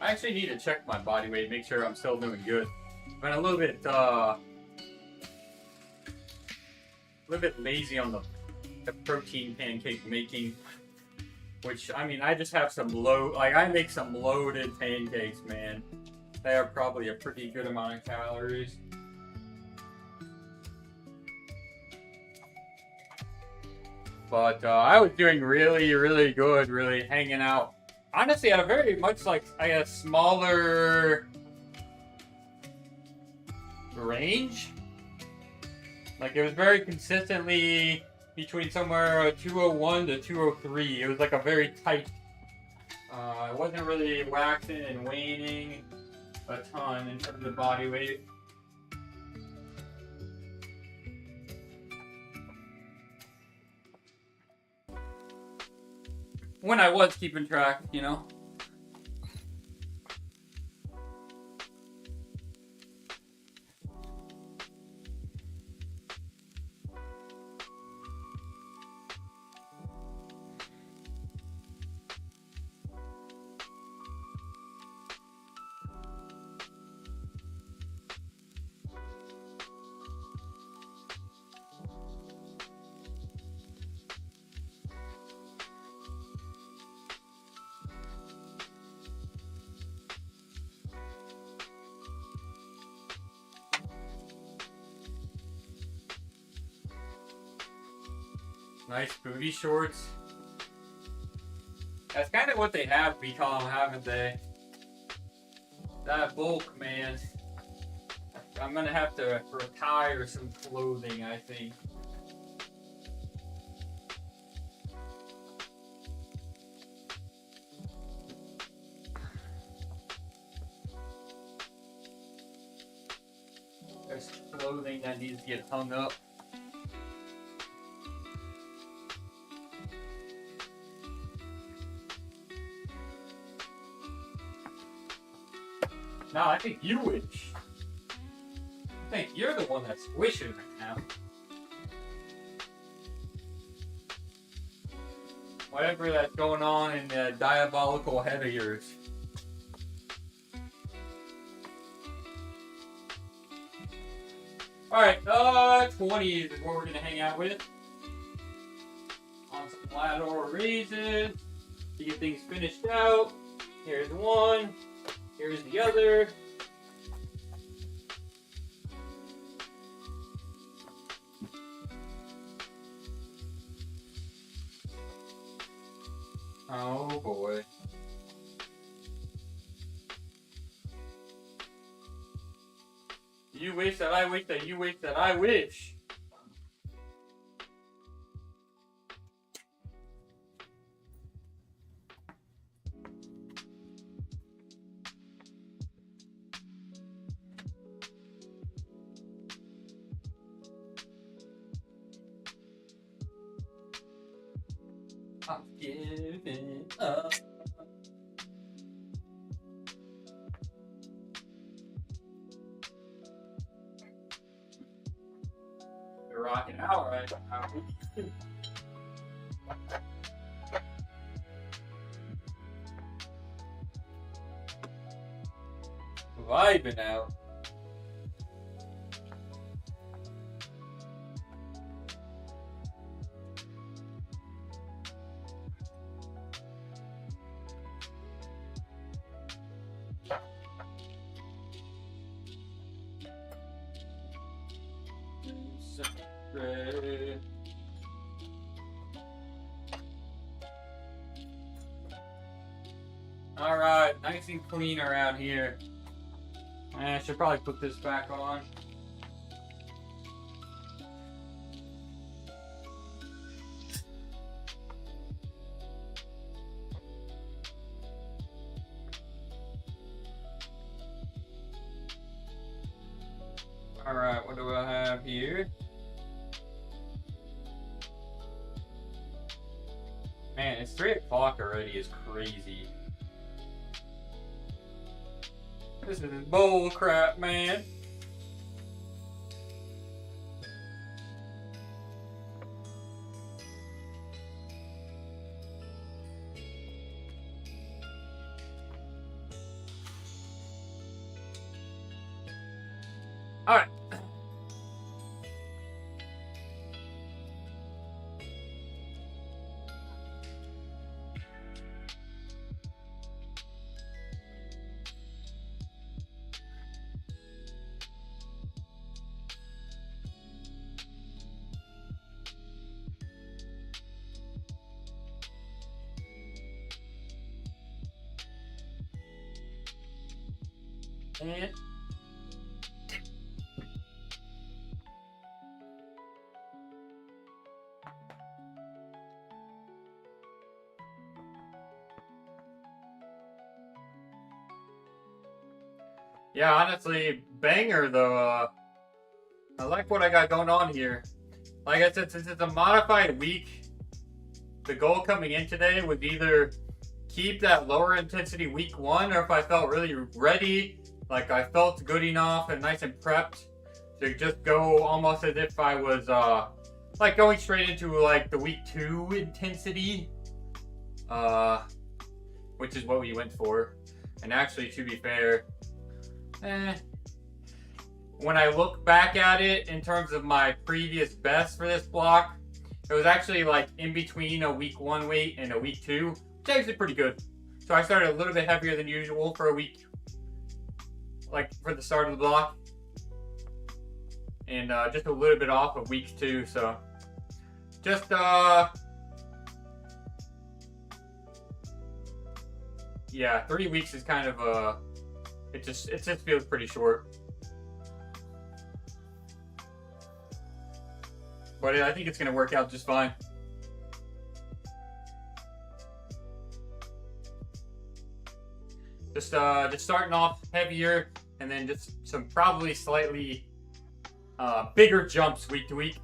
I actually need to check my body weight, make sure I'm still doing good. I've been a little bit lazy on the protein pancake making, which, I mean, I just have some I make some loaded pancakes, man. They are probably a pretty good amount of calories. But I was doing really, really good, really hanging out. Honestly, at a very much like, I guess, smaller range. Like, it was very consistently between somewhere 201 to 203. It was like a very tight. It wasn't really waxing and waning a ton in terms of body weight. When I was keeping track, you know. Nice booty shorts. That's kind of what they have become, haven't they? That bulk, man. I'm gonna have to retire some clothing, I think. There's clothing that needs to get hung up. No, I think you wish. I think you're the one that's wishing right now. Whatever that's going on in the diabolical head of yours. Alright, 20s is what we're gonna hang out with. On some lateral raises to get things finished out. Here's one, here's the other. Oh boy. You wish that I wish that you wish that I wish. I'm giving up. You're rocking out right now. Vibing out. Alright, nice and clean around here. I should probably put this back on. Alright, what do I have here? Man, it's 3 o'clock already. Is crazy. This is bull crap, man. All right. And yeah, honestly, banger though. I like what I got going on here. Like I said, since it's a modified week, the goal coming in today was either keep that lower intensity week 1, or if I felt really ready, like I felt good enough and nice and prepped, to just go almost as if I was like going straight into like the week 2 intensity, which is what we went for. And actually, to be fair, when I look back at it in terms of my previous best for this block, it was actually like in between a week 1 weight and a week 2, which is actually pretty good. So I started a little bit heavier than usual for a week, like for the start of the block, and just a little bit off of week 2. So just yeah, 3 weeks is kind of it just feels pretty short. But I think it's going to work out just fine. Just starting off heavier, and then just some probably slightly bigger jumps week to week.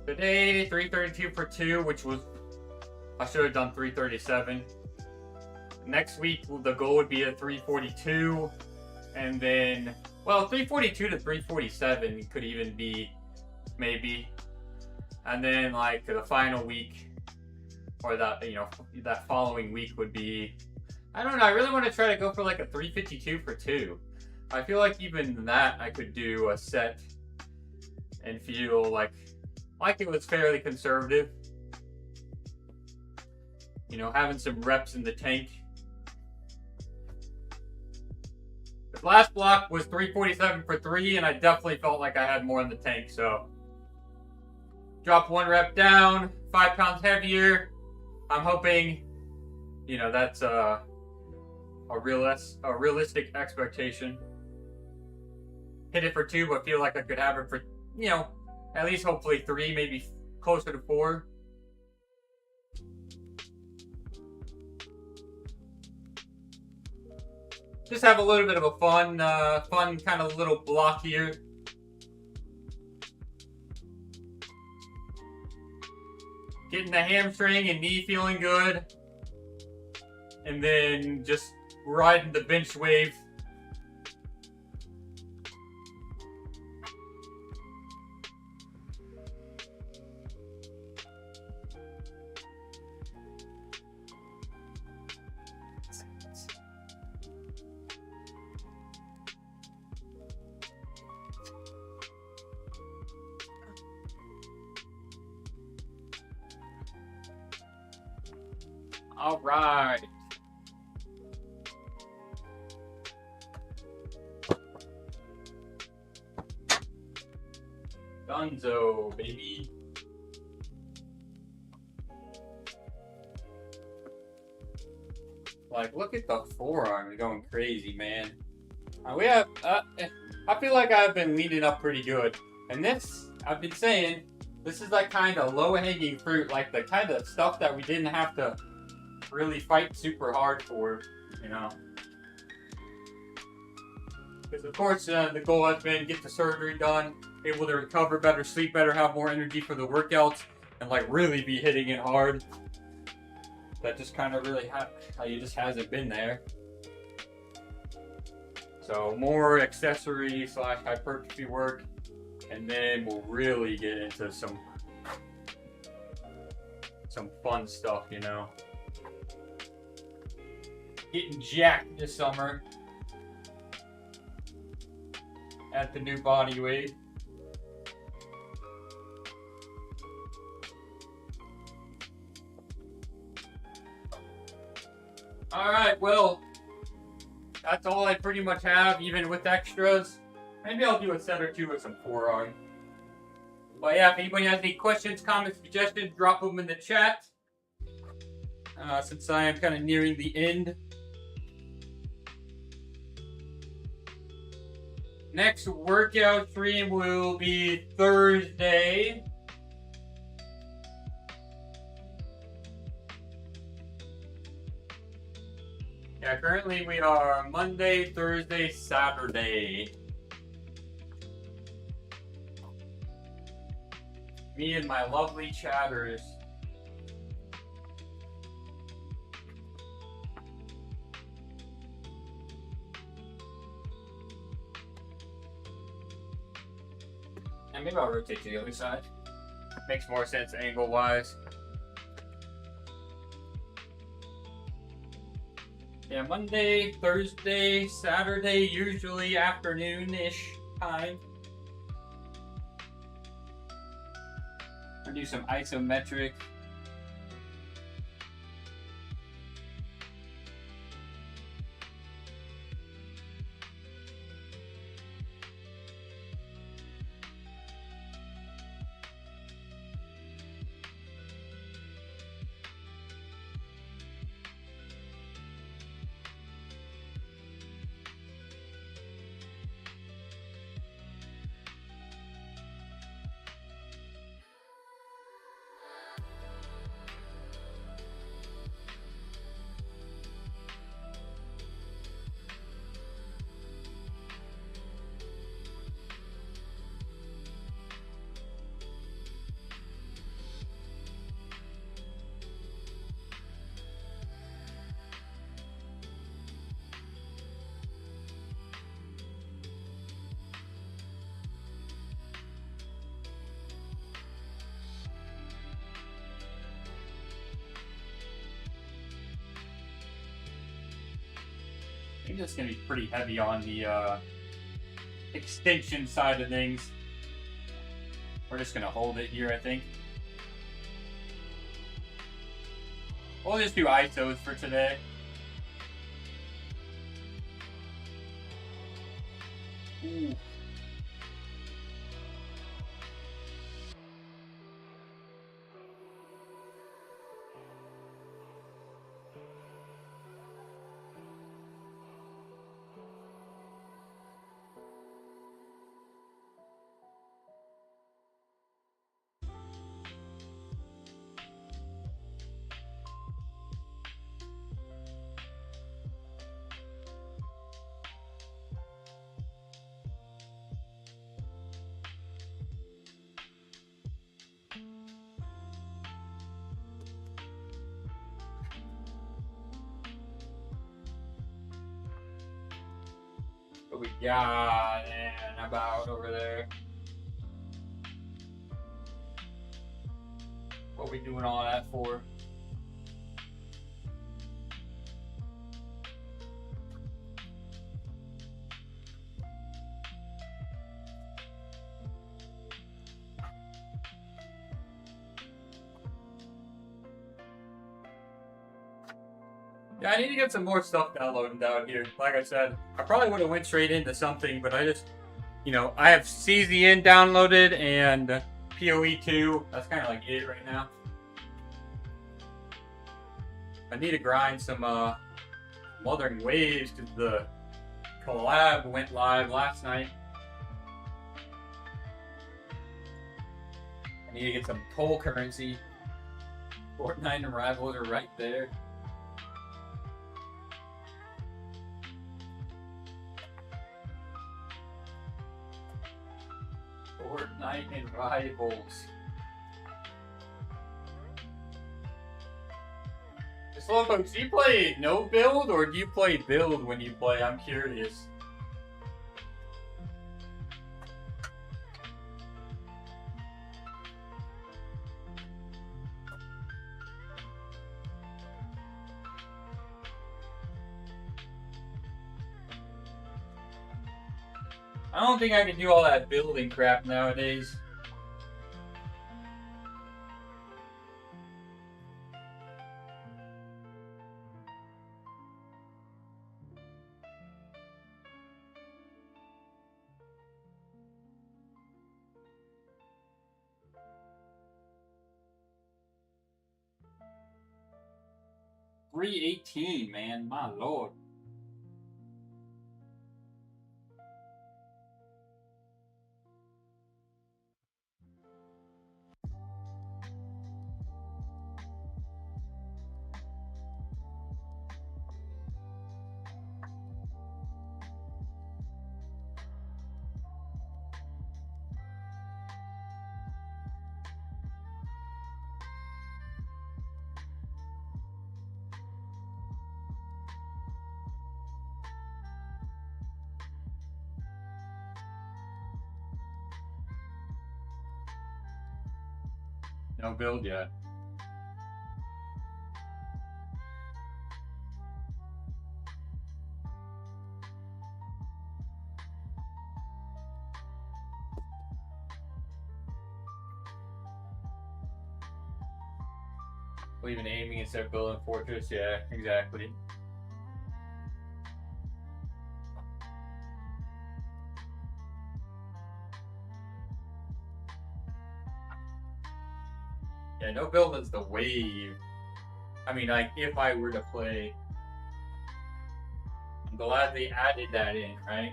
Today, 332 for 2, which was, I should have done 337. next week the goal would be a 342, and then, well, 342 to 347 could even be, maybe. And then like the final week, or that, you know, that following week would be, I don't know, I really want to try to go for like a 352 for 2. I feel like even that I could do a set and feel like it was fairly conservative. You know, having some reps in the tank. The last block was 347 for 3, and I definitely felt like I had more in the tank, so. Drop 1 rep down, 5 pounds heavier. I'm hoping, you know, that's a realistic expectation. Hit it for 2, but feel like I could have it for, you know, at least hopefully 3, maybe closer to 4. Just have a little bit of a fun kind of little block here. Getting the hamstring and knee feeling good. And then just riding the bench wave. All right. Dunzo, baby. Like, look at the forearm going crazy, man. We have, I feel like I've been leaning up pretty good. And this, I've been saying, this is like kind of low-hanging fruit, like the kind of stuff that we didn't have to really fight super hard for, you know. Because of course the goal has been get the surgery done, able to recover better, sleep better, have more energy for the workouts, and like really be hitting it hard. That just kind of really it just hasn't been there. So more accessory / hypertrophy work, and then we'll really get into some fun stuff, you know. Getting jacked this summer at the new body weight. Alright, well, that's all I pretty much have, even with extras. Maybe I'll do a set or 2 with some forearm. But yeah, if anybody has any questions, comments, suggestions, drop them in the chat. Since I am kind of nearing the end. Next workout stream will be Thursday. Yeah, currently we are Monday, Thursday, Saturday. Me and my lovely chatters. And maybe I'll rotate to the other side. Makes more sense angle-wise. Yeah, Monday, Thursday, Saturday, usually afternoon-ish time. I'll do some isometric. think it's going to be pretty heavy on the extension side of things. We're just going to hold it here, I think. We'll just do ISOs for today. Ooh. What we got and about over there? What we doing all that for? Yeah, I need to get some more stuff downloaded down here. Like I said, I probably would have went straight into something, but I just, I have CZN downloaded and PoE2. That's kind of like it right now. I need to grind some Wuthering Waves because the collab went live last night. I need to get some toll currency. Fortnite and Rivals are right there. Fortnite and Rivals. Slowpoke, do you play no build or do you play build when you play? I'm curious. I don't think I can do all that building crap nowadays. $318, man, my lord. No build yet. Even aiming instead of building a fortress, yeah, exactly. Yeah, no build is the wave. I mean, like, if I were to play, I'm glad they added that in, right?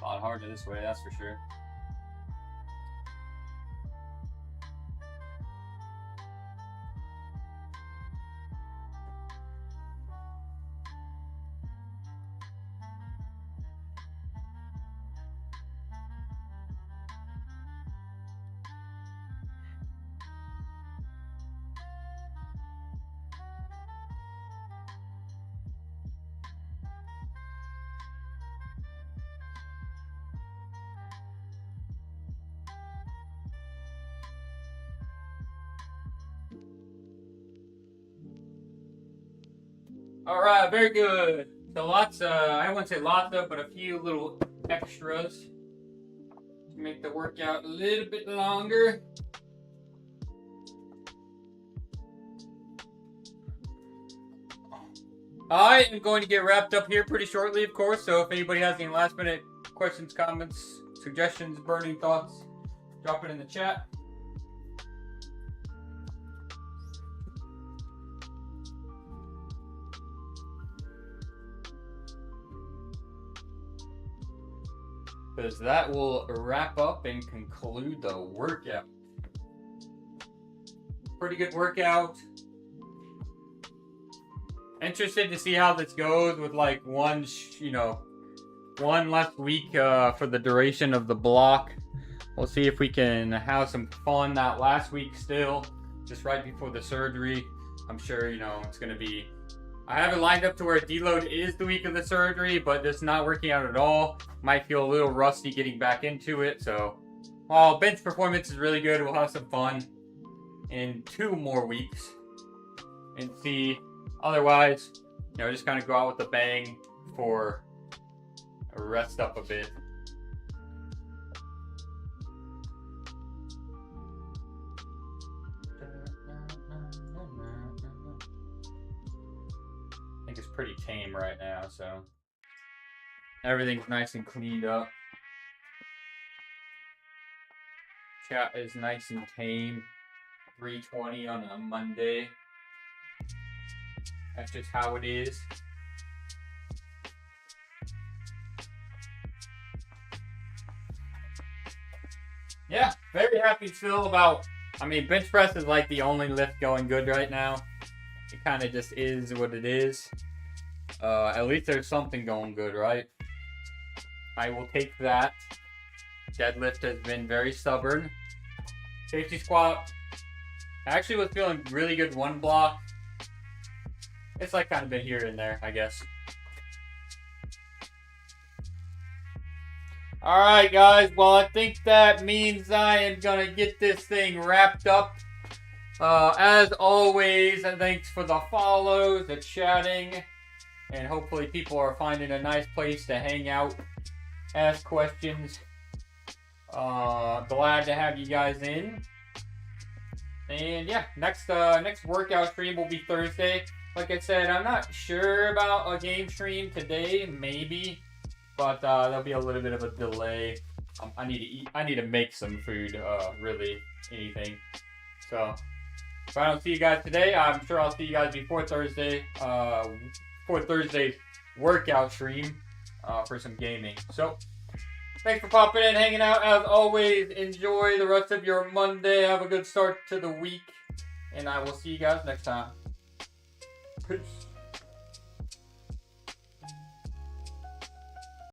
A lot harder this way, that's for sure. All right, very good. So lots, I wouldn't say lots of, but a few little extras to make the workout a little bit longer. I am going to get wrapped up here pretty shortly, of course, so if anybody has any last minute questions, comments, suggestions, burning thoughts, drop it in the chat. Because that will wrap up and conclude the workout. Pretty good workout. Interested to see how this goes with like one less week for the duration of the block. We'll see if we can have some fun that last week still, just right before the surgery. I'm sure, it's going to be... I have it lined up to where deload is the week of the surgery, but it's not working out at all. Might feel a little rusty getting back into it, so... While bench performance is really good, we'll have some fun in 2 more weeks. And see... Otherwise, just kind of go out with a bang for rest up a bit. I think it's pretty tame right now, so everything's nice and cleaned up. Chat is nice and tame. 3:20 on a Monday. That's just how it is. Yeah, very happy still about... bench press is like the only lift going good right now. It kind of just is what it is. At least there's something going good, right? I will take that. Deadlift has been very stubborn. Safety squat. I actually was feeling really good one block. It's like kind of been here and there, I guess. Alright, guys. Well, I think that means I am going to get this thing wrapped up. As always, thanks for the follows, the chatting. And hopefully people are finding a nice place to hang out, ask questions. Glad to have you guys in. And yeah, next workout stream will be Thursday. Like I said, I'm not sure about a game stream today, maybe, but there'll be a little bit of a delay. I need to eat. I need to make some food. Really, anything. So if I don't see you guys today, I'm sure I'll see you guys before Thursday. For Thursday's workout stream, for some gaming. So thanks for popping in, hanging out. As always, enjoy the rest of your Monday. Have a good start to the week, and I will see you guys next time. Peace.